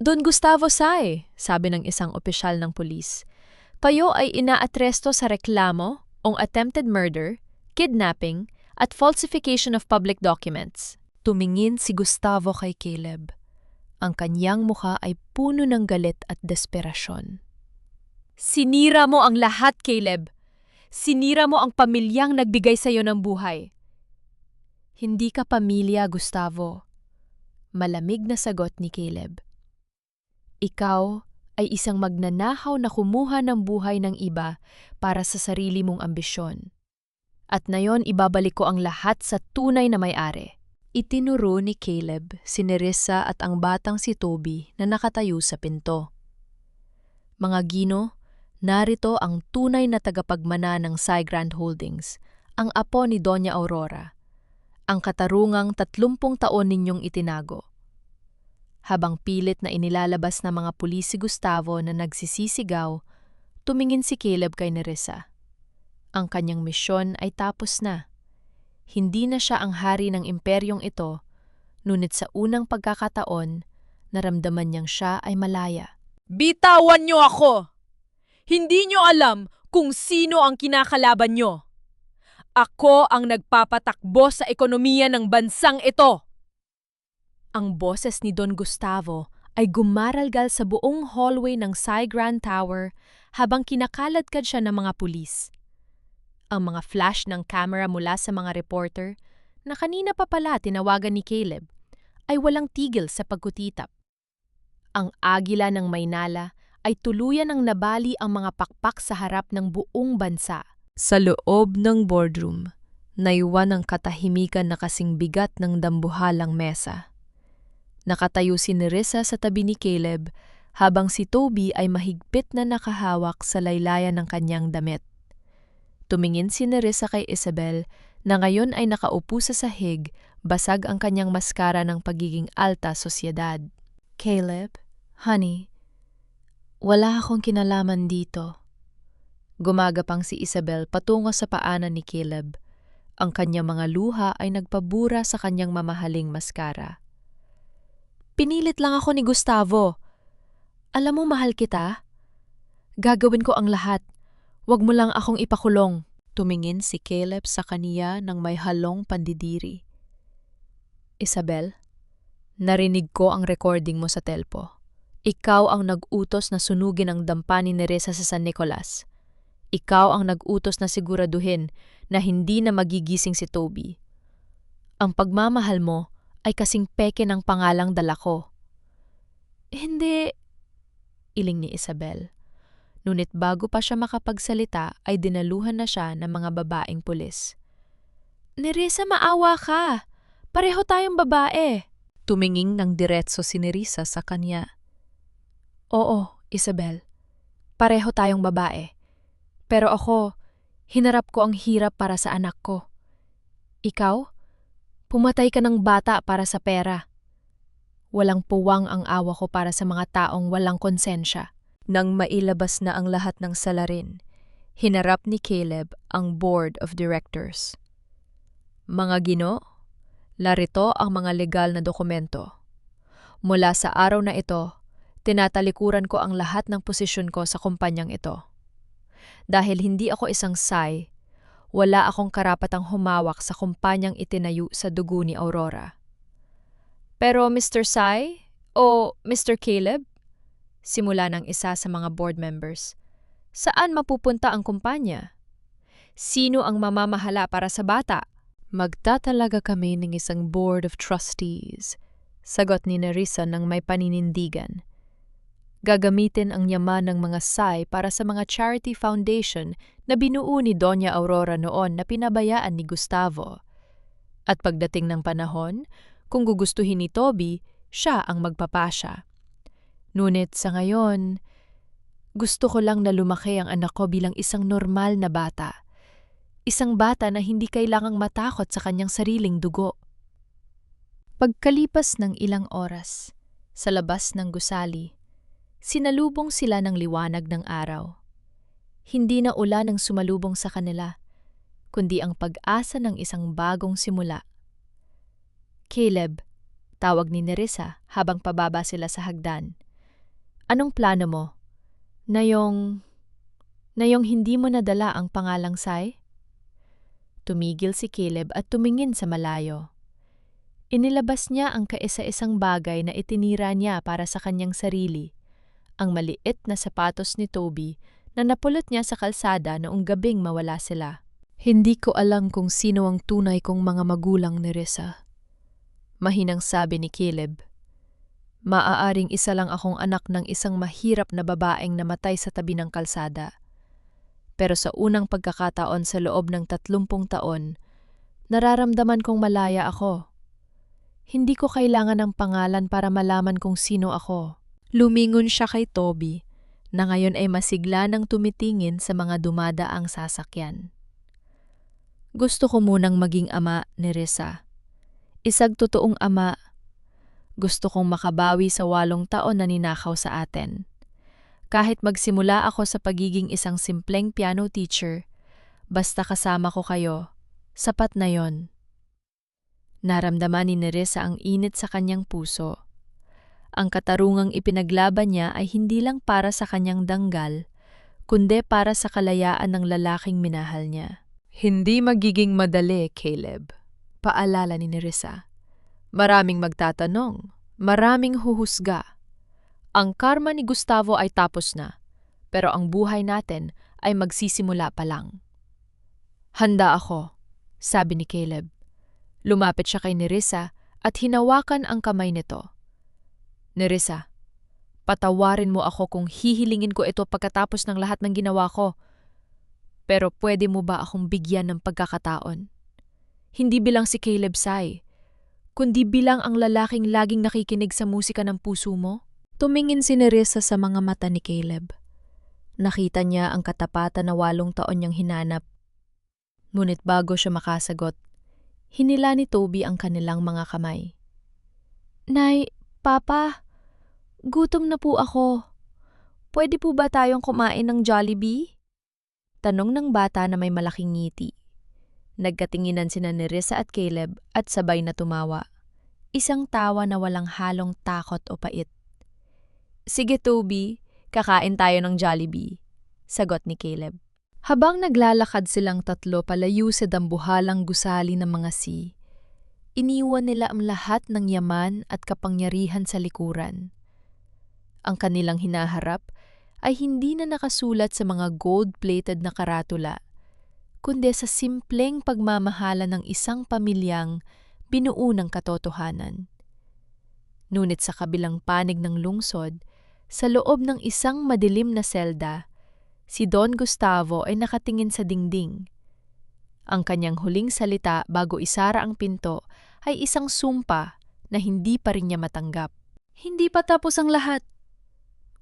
Don Gustavo Say, sabi ng isang opisyal ng pulis, kayo ay inaatresto sa reklamo o attempted murder, kidnapping, at falsification of public documents. Tumingin si Gustavo kay Caleb. Ang kanyang mukha ay puno ng galit at desperasyon. Sinira mo ang lahat, Caleb. Sinira mo ang pamilyang nagbigay sa iyo ng buhay. Hindi ka pamilya, Gustavo. Malamig na sagot ni Caleb. Ikaw ay isang magnanakaw na kumuha ng buhay ng iba para sa sarili mong ambisyon. At ngayon ibabalik ko ang lahat sa tunay na may-ari. Itinuro ni Caleb si Nerissa at ang batang si Toby na nakatayo sa pinto. Mga Gino, narito ang tunay na tagapagmana ng Cy Grand Holdings, ang apo ni Doña Aurora, ang katarungang 30 taon ninyong itinago. Habang pilit na inilalabas ng mga pulis si Gustavo na nagsisisigaw, tumingin si Caleb kay Nerissa. Ang kanyang misyon ay tapos na. Hindi na siya ang hari ng imperyong ito, ngunit sa unang pagkakataon, naramdaman niyang siya ay malaya. Bitawan niyo ako! Hindi niyo alam kung sino ang kinakalaban niyo. Ako ang nagpapatakbo sa ekonomiya ng bansang ito! Ang boses ni Don Gustavo ay gumaralgal sa buong hallway ng Cy Grand Tower habang kinakaladkad siya ng mga pulis. Ang mga flash ng camera mula sa mga reporter, na kanina pa pala tinawagan ni Caleb, ay walang tigil sa pagkutitap. Ang agila ng Maynala ay tuluyan ng nabali ang mga pakpak sa harap ng buong bansa. Sa loob ng boardroom, naiwan ang katahimikan na kasing bigat ng dambuhalang mesa. Nakatayo si Nerissa sa tabi ni Caleb habang si Toby ay mahigpit na nakahawak sa laylayan ng kanyang damit. Tumingin si Nerissa kay Isabel na ngayon ay nakaupo sa sahig, basag ang kanyang maskara ng pagiging alta sosyedad. Caleb, honey, wala akong kinalaman dito. Gumagapang si Isabel patungo sa paanan ni Caleb. Ang kanyang mga luha ay nagpabura sa kanyang mamahaling maskara. Pinilit lang ako ni Gustavo. Alam mo, mahal kita. Gagawin ko ang lahat. Huwag mo lang akong ipakulong. Tumingin si Caleb sa kaniya ng may halong pandidiri. Isabel, narinig ko ang recording mo sa telpo. Ikaw ang nag-utos na sunugin ang dampa ni Nerissa sa San Nicolas. Ikaw ang nag-utos na siguraduhin na hindi na magigising si Toby. Ang pagmamahal mo ay kasing peke ng pangalang dala ko. Hindi, iling ni Isabel. Ngunit bago pa siya makapagsalita ay dinaluhan na siya ng mga babaeng pulis. Nerissa, maawa ka. Pareho tayong babae. Tuminging ng diretso si Nerissa sa kanya. Oo, Isabel. Pareho tayong babae. Pero ako, hinarap ko ang hirap para sa anak ko. Ikaw, pumatay ka ng bata para sa pera. Walang puwang ang awa ko para sa mga taong walang konsensya. Nang mailabas na ang lahat ng salarin, hinarap ni Caleb ang board of directors. Mga Gino, larito ang mga legal na dokumento. Mula sa araw na ito, tinatalikuran ko ang lahat ng posisyon ko sa kumpanyang ito. Dahil hindi ako isang Sai, wala akong karapatang humawak sa kumpanyang itinayo sa dugo ni Aurora. Pero Mr. Sai o Mr. Caleb, simula ng isa sa mga board members, saan mapupunta ang kumpanya? Sino ang mamamahala para sa bata? Magtatalaga kami ng isang board of trustees, sagot ni Nerissa ng may paninindigan. Gagamitin ang yaman ng mga Sai para sa mga charity foundation na binuo ni Doña Aurora noon na pinabayaan ni Gustavo. At pagdating ng panahon, kung gugustuhin ni Toby, siya ang magpapasya. Ngunit sa ngayon, gusto ko lang na lumaki ang anak ko bilang isang normal na bata. Isang bata na hindi kailangang matakot sa kanyang sariling dugo. Pagkalipas ng ilang oras, sa labas ng gusali, sinalubong sila ng liwanag ng araw. Hindi na ulan ang sumalubong sa kanila, kundi ang pag-asa ng isang bagong simula. Caleb, tawag ni Nerissa habang pababa sila sa hagdan. Anong plano mo? Na yung hindi mo nadala ang pangalang Sai? Tumigil si Caleb at tumingin sa malayo. Inilabas niya ang kaisa-isang bagay na itinira niya para sa kanyang sarili, ang maliit na sapatos ni Toby na napulot niya sa kalsada noong gabing mawala sila. Hindi ko alam kung sino ang tunay kong mga magulang ni Risa. Mahinang sabi ni Caleb. Maaaring isa lang akong anak ng isang mahirap na babaeng namatay sa tabi ng kalsada. Pero sa unang pagkakataon sa loob ng 30 taon, nararamdaman kong malaya ako. Hindi ko kailangan ng pangalan para malaman kung sino ako. Lumingon siya kay Toby, na ngayon ay masigla ng tumitingin sa mga dumadaang sasakyan. Gusto ko munang maging ama ni Risa. Isang totoong ama. Gusto kong makabawi sa 8 taon na ninakaw sa atin. Kahit magsimula ako sa pagiging isang simpleng piano teacher, basta kasama ko kayo, sapat na yon. Naramdaman ni Nerissa ang init sa kanyang puso. Ang katarungang ipinaglaban niya ay hindi lang para sa kanyang danggal, kundi para sa kalayaan ng lalaking minahal niya. Hindi magiging madali, Caleb. Paalala ni Nerissa. Maraming magtatanong, maraming huhusga. Ang karma ni Gustavo ay tapos na, pero ang buhay natin ay magsisimula pa lang. Handa ako, sabi ni Caleb. Lumapit siya kay Nerissa at hinawakan ang kamay nito. Nerissa, patawarin mo ako kung hihilingin ko ito pagkatapos ng lahat ng ginawa ko. Pero pwede mo ba akong bigyan ng pagkakataon? Hindi bilang si Caleb Sai, kundi bilang ang lalaking laging nakikinig sa musika ng puso mo? Tumingin si Nerissa sa mga mata ni Caleb. Nakita niya ang katapatan na 8 taon niyang hinanap. Ngunit bago siya makasagot, hinila ni Toby ang kanilang mga kamay. Nay, Papa, gutom na po ako. Pwede po ba tayong kumain ng Jollibee? Tanong ng bata na may malaking ngiti. Nagkatinginan sina Nerissa at Caleb at sabay na tumawa. Isang tawa na walang halong takot o pait. Sige Toby, kakain tayo ng Jollibee, sagot ni Caleb. Habang naglalakad silang tatlo palayo sa dambuhalang gusali ng mga si, iniwan nila ang lahat ng yaman at kapangyarihan sa likuran. Ang kanilang hinaharap ay hindi na nakasulat sa mga gold-plated na karatula, kundi sa simpleng pagmamahala ng isang pamilyang binuo ng katotohanan. Ngunit sa kabilang panig ng lungsod, sa loob ng isang madilim na selda, si Don Gustavo ay nakatingin sa dingding. Ang kanyang huling salita bago isara ang pinto ay isang sumpa na hindi pa rin niya matanggap. Hindi pa tapos ang lahat.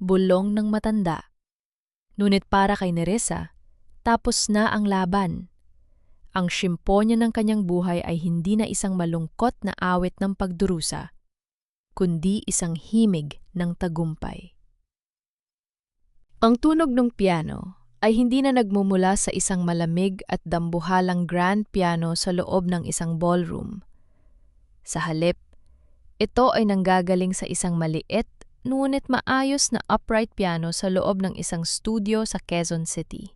Bulong ng matanda. Ngunit para kay Nerissa, tapos na ang laban. Ang simpo niya ng kanyang buhay ay hindi na isang malungkot na awit ng pagdurusa, kundi isang himig ng tagumpay. Ang tunog ng piano ay hindi na nagmumula sa isang malamig at dambuhalang grand piano sa loob ng isang ballroom. Sa halip, ito ay nanggagaling sa isang maliit ngunit maayos na upright piano sa loob ng isang studio sa Quezon City.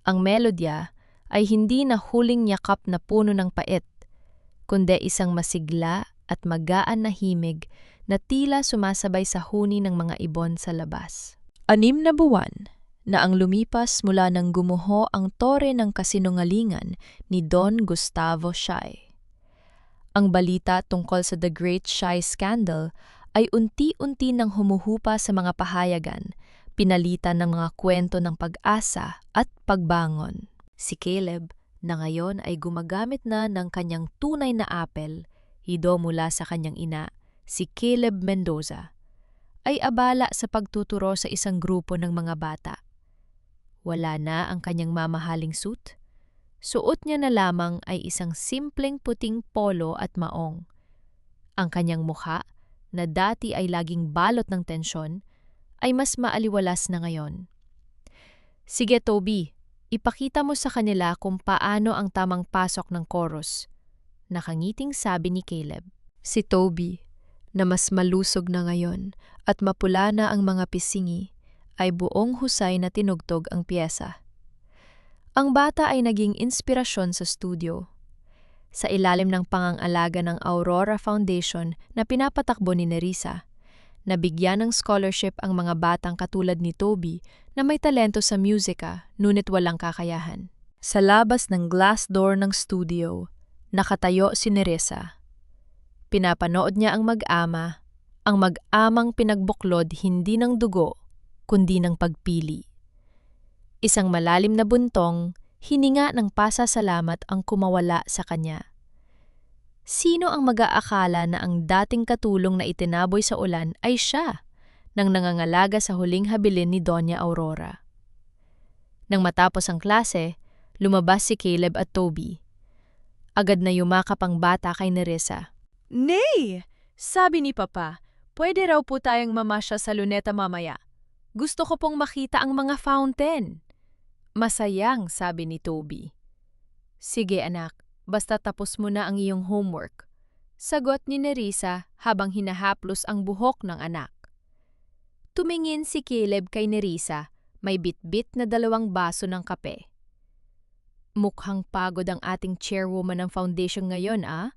Ang melodya ay hindi na huling yakap na puno ng pait, kundi isang masigla at magaan na himig na tila sumasabay sa huni ng mga ibon sa labas. 6 na buwan na ang lumipas mula nang gumuho ang tore ng kasinungalingan ni Don Gustavo Shy. Ang balita tungkol sa The Great Shy Scandal ay unti-unti nang humuhupa sa mga pahayagan, pinalitan ng mga kwento ng pag-asa at pagbangon. Si Caleb, na ngayon ay gumagamit na ng kanyang tunay na apel, hido mula sa kanyang ina, si Caleb Mendoza, ay abala sa pagtuturo sa isang grupo ng mga bata. Wala na ang kanyang mamahaling suit. Suot niya na lamang ay isang simpleng puting polo at maong. Ang kanyang mukha, na dati ay laging balot ng tensyon, ay mas maaliwalas na ngayon. Sige Toby, ipakita mo sa kanila kung paano ang tamang pasok ng chorus. Nakangiting sabi ni Caleb. Si Toby, na mas malusog na ngayon at mapula na ang mga pisingi, ay buong husay na tinugtog ang piyesa. Ang bata ay naging inspirasyon sa studio. Sa ilalim ng pangangalaga ng Aurora Foundation na pinapatakbo ni Nerissa, nabigyan ng scholarship ang mga batang katulad ni Toby na may talento sa musika ngunit walang kakayahan. Sa labas ng glass door ng studio, nakatayo si Nerissa. Pinapanood niya ang mag-amang pinagbuklod hindi ng dugo, kundi ng pagpili. Isang malalim na buntong, hininga ng pasasalamat ang kumawala sa kanya. Sino ang mag-aakala na ang dating katulong na itinaboy sa ulan ay siya, nang nangangalaga sa huling habilin ni Doña Aurora? Nang matapos ang klase, lumabas si Caleb at Toby. Agad na yumakap ang bata kay Nerissa. Nay! Sabi ni Papa, pwede raw po tayong mamasya sa Luneta mamaya. Gusto ko pong makita ang mga fountain. Masayang, sabi ni Toby. Sige anak, basta tapos mo na ang iyong homework. Sagot ni Nerissa habang hinahaplos ang buhok ng anak. Tumingin si Caleb kay Nerissa, may bitbit na 2 baso ng kape. Mukhang pagod ang ating chairwoman ng foundation ngayon, ah?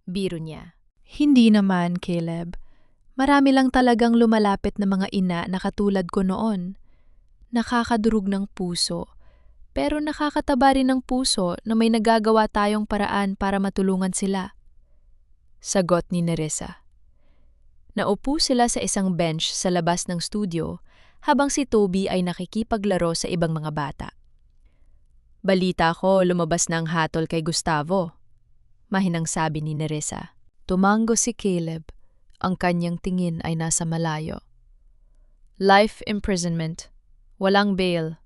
Biro niya. Hindi naman, Caleb. Marami lang talagang lumalapit na mga ina na katulad ko noon. Nakakadurog ng puso, pero nakakataba rin ng puso na may nagagawa tayong paraan para matulungan sila. Sagot ni Nerissa. Naupo sila sa isang bench sa labas ng studio habang si Toby ay nakikipaglaro sa ibang mga bata. Balita ko lumabas na ang hatol kay Gustavo, mahinang sabi ni Nerissa. Tumango si Caleb. Ang kanyang tingin ay nasa malayo. Life imprisonment. Walang bail.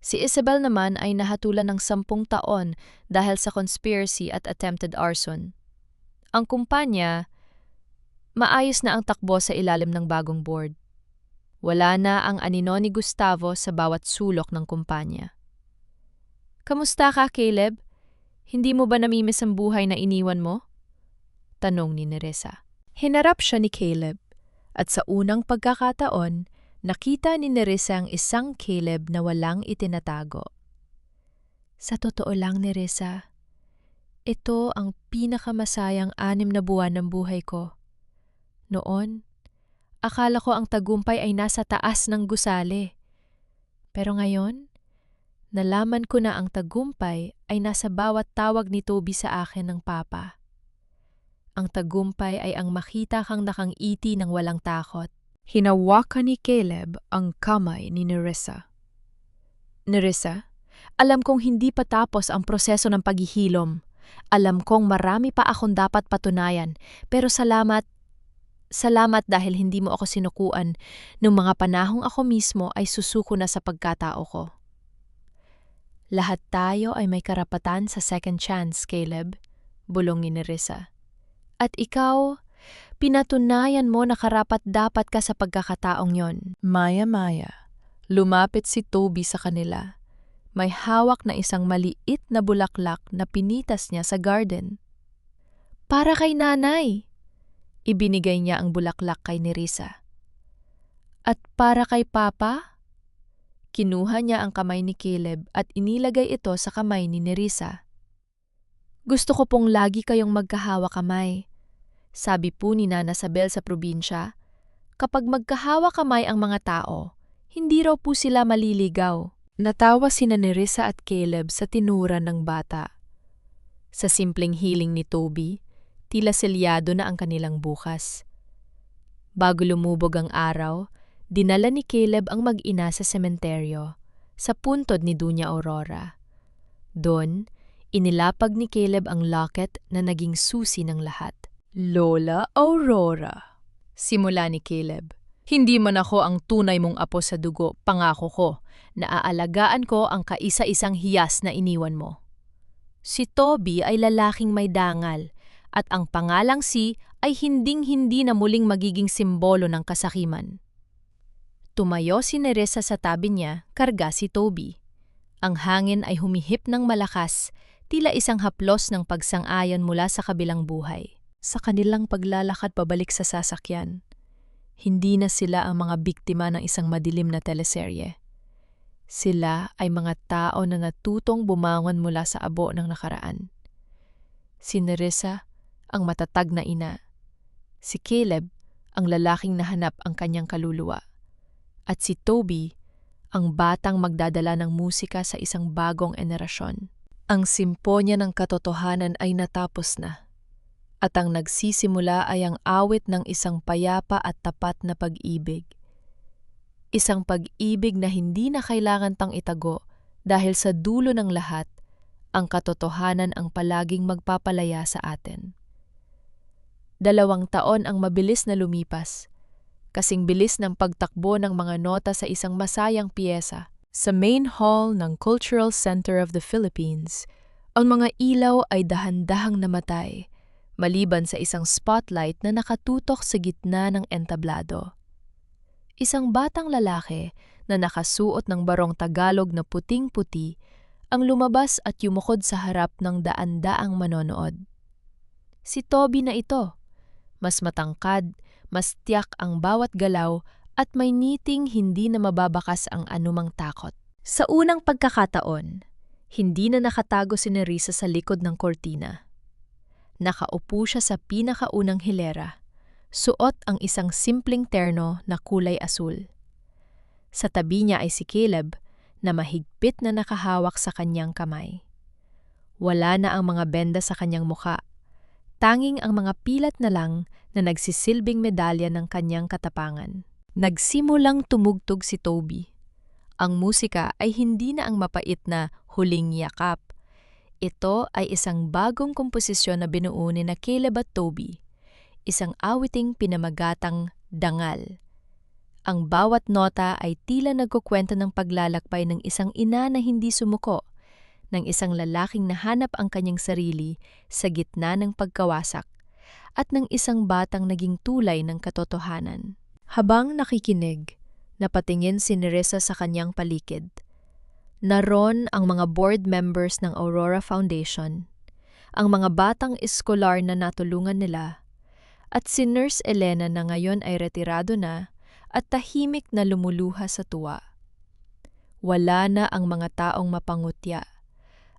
Si Isabel naman ay nahatulan ng 10 taon dahil sa conspiracy at attempted arson. Ang kumpanya, maayos na ang takbo sa ilalim ng bagong board. Wala na ang anino ni Gustavo sa bawat sulok ng kumpanya. Kamusta ka, Caleb? Hindi mo ba namimiss ang buhay na iniwan mo? Tanong ni Nerissa. Hinarap siya ni Caleb at sa unang pagkakataon, nakita ni Nerissa ang isang Caleb na walang itinatago. Sa totoo lang, Nerissa, ito ang pinakamasayang 6 na buwan ng buhay ko. Noon, akala ko ang tagumpay ay nasa taas ng gusali. Pero ngayon, nalaman ko na ang tagumpay ay nasa bawat tawag ni Toby sa akin ng papa. Ang tagumpay ay ang makita kang nakangiti ng walang takot. Hinawakan ni Caleb ang kamay ni Nerissa. Nerissa, alam kong hindi pa tapos ang proseso ng paghihilom. Alam kong marami pa akong dapat patunayan, pero salamat dahil hindi mo ako sinukuan nung mga panahong ako mismo ay susuko na sa pagkatao ko. Lahat tayo ay may karapatan sa second chance, Caleb, bulong ni Nerissa. At ikaw, pinatunayan mo na karapat-dapat ka sa pagkakataong yon. Maya-maya, Lumapit si Toby sa kanila. May hawak na isang maliit na bulaklak na pinitas niya sa garden. Para kay nanay! Ibinigay niya ang bulaklak kay Nerissa. At para kay Papa? Kinuha niya ang kamay ni Caleb at inilagay ito sa kamay ni Nerissa. Gusto ko pong lagi kayong magkahawa kamay. Sabi po ni Nana Sabel sa probinsya, kapag magkahawa kamay ang mga tao, hindi raw po sila maliligaw. Natawa sina Nerissa at Caleb sa tinura ng bata. Sa simpleng hiling ni Toby, tila selyado na ang kanilang bukas. Bago lumubog ang araw, dinala ni Caleb ang mag-ina sa sementeryo, sa puntod ni Dunya Aurora. Doon, inilapag ni Caleb ang locket na naging susi ng lahat. Lola Aurora, simula ni Caleb. Hindi man ako ang tunay mong apo sa dugo, pangako ko, naaalagaan ko ang kaisa-isang hiyas na iniwan mo. Si Toby ay lalaking may dangal, at ang pangalang Si ay hinding-hindi na muling magiging simbolo ng kasakiman. Tumayo si Nerissa sa tabi niya, karga si Toby. Ang hangin ay humihip ng malakas, tila isang haplos ng pagsang-ayon mula sa kabilang buhay. Sa kanilang paglalakad pabalik sa sasakyan, hindi na sila ang mga biktima ng isang madilim na teleserye. Sila ay mga tao na natutong bumangon mula sa abo ng nakaraan. Si Nerissa, ang matatag na ina. Si Caleb, ang lalaking nahanap ang kanyang kaluluwa. At si Toby, ang batang magdadala ng musika sa isang bagong henerasyon. Ang simponya ng katotohanan ay natapos na. At ang nagsisimula ay ang awit ng isang payapa at tapat na pag-ibig. Isang pag-ibig na hindi na kailangan tang itago dahil sa dulo ng lahat, ang katotohanan ang palaging magpapalaya sa atin. 2 taon ang mabilis na lumipas, kasing bilis ng pagtakbo ng mga nota sa isang masayang piyesa. Sa main hall ng Cultural Center of the Philippines, ang mga ilaw ay dahan-dahang namatay, maliban sa isang spotlight na nakatutok sa gitna ng entablado. Isang batang lalaki na nakasuot ng barong Tagalog na puting-puti ang lumabas at yumukod sa harap ng daan-daang manonood. Si Toby na ito, mas matangkad, mas tiyak ang bawat galaw at may ngiting hindi na mababakas ang anumang takot. Sa unang pagkakataon, hindi na nakatago si Nerissa sa likod ng kortina. Nakaupo siya sa pinakaunang hilera, suot ang isang simpleng terno na kulay asul. Sa tabi niya ay si Caleb na mahigpit na nakahawak sa kanyang kamay. Wala na ang mga benda sa kanyang muka, tanging ang mga pilat na lang na nagsisilbing medalya ng kanyang katapangan. Nagsimulang tumugtog si Toby. Ang musika ay hindi na ang mapait na Huling Yakap. Ito ay isang bagong komposisyon na binuo ni Caleb at Toby, isang awiting pinamagatang dangal. Ang bawat nota ay tila nagkukwento ng paglalakbay ng isang ina na hindi sumuko, ng isang lalaking nahanap ang kanyang sarili sa gitna ng pagkawasak, at ng isang batang naging tulay ng katotohanan. Habang nakikinig, napatingin si Nerissa sa kanyang paligid. Naroon ang mga board members ng Aurora Foundation, ang mga batang eskolar na natulungan nila, at si Nurse Elena na ngayon ay retirado na at tahimik na lumuluha sa tuwa. Wala na ang mga taong mapangutya.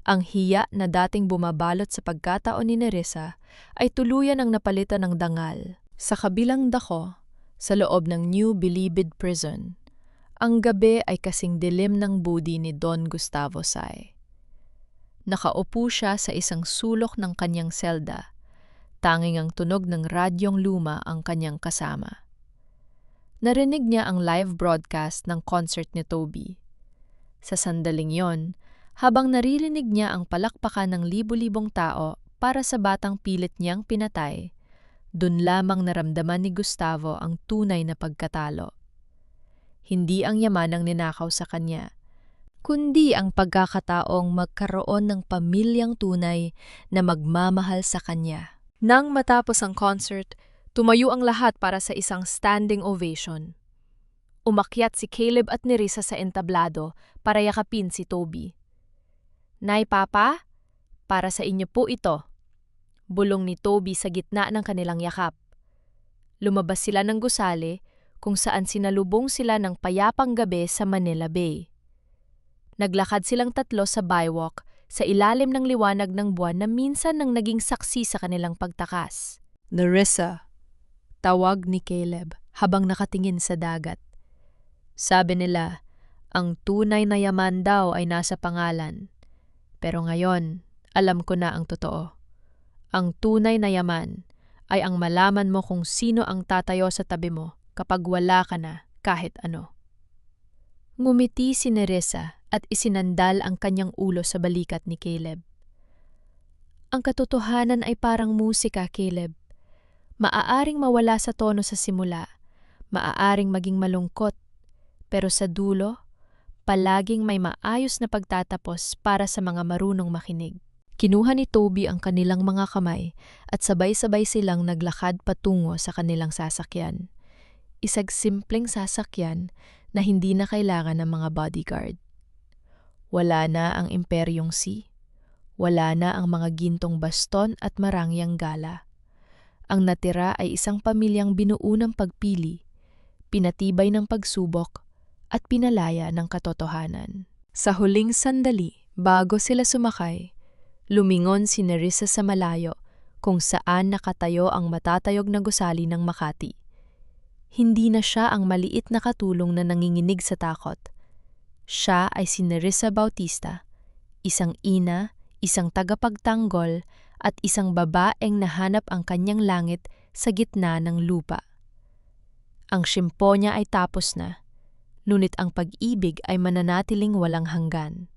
Ang hiya na dating bumabalot sa pagkataon ni Nerissa ay tuluyan ang napalitan ng dangal. Sa kabilang dako, sa loob ng New Bilibid Prison, ang gabi ay kasing dilim ng budi ni Don Gustavo Say. Nakaupo siya sa isang sulok ng kanyang selda, tanging ang tunog ng radyong luma ang kanyang kasama. Narinig niya ang live broadcast ng concert ni Toby. Sa sandaling yon, habang naririnig niya ang palakpakan ng libu-libong tao para sa batang pilit niyang pinatay, dun lamang naramdaman ni Gustavo ang tunay na pagkatalo. Hindi ang yaman ang ninakaw sa kanya, kundi ang pagkakataong magkaroon ng pamilyang tunay na magmamahal sa kanya. Nang matapos ang concert, tumayo ang lahat para sa isang standing ovation. Umakyat si Caleb at Nerissa sa entablado para yakapin si Toby. "Nay, Papa, para sa inyo po ito." Bulong ni Toby sa gitna ng kanilang yakap. Lumabas sila ng gusali kung saan sinalubong sila ng payapang gabi sa Manila Bay. Naglakad silang tatlo sa bywalk sa ilalim ng liwanag ng buwan na minsan nang naging saksi sa kanilang pagtakas. Nerissa, tawag ni Caleb habang nakatingin sa dagat. Sabi nila, ang tunay na yaman daw ay nasa pangalan. Pero ngayon, alam ko na ang totoo. Ang tunay na yaman ay ang malaman mo kung sino ang tatayo sa tabi mo kapag wala ka na kahit ano. Ngumiti si Nerissa at isinandal ang kanyang ulo sa balikat ni Caleb. Ang katotohanan ay parang musika, Caleb. Maaaring mawala sa tono sa simula, maaaring maging malungkot, pero sa dulo, palaging may maayos na pagtatapos para sa mga marunong makinig. Kinuha ni Toby ang kanilang mga kamay at sabay-sabay silang naglakad patungo sa kanilang sasakyan. Isang simpleng sasakyan na hindi na kailangan ng mga bodyguard. Wala na ang imperyong sea. Wala na ang mga gintong baston at marangyang gala. Ang natira ay isang pamilyang binuo ng pagpili, pinatibay ng pagsubok, at pinalaya ng katotohanan. Sa huling sandali, bago sila sumakay, lumingon si Nerissa sa malayo kung saan nakatayo ang matatayog na gusali ng Makati. Hindi na siya ang maliit na katulong na nanginginig sa takot. Siya ay si Nerissa Bautista, isang ina, isang tagapagtanggol, at isang babaeng nahanap ang kanyang langit sa gitna ng lupa. Ang simpo niya ay tapos na, ngunit ang pag-ibig ay mananatiling walang hanggan.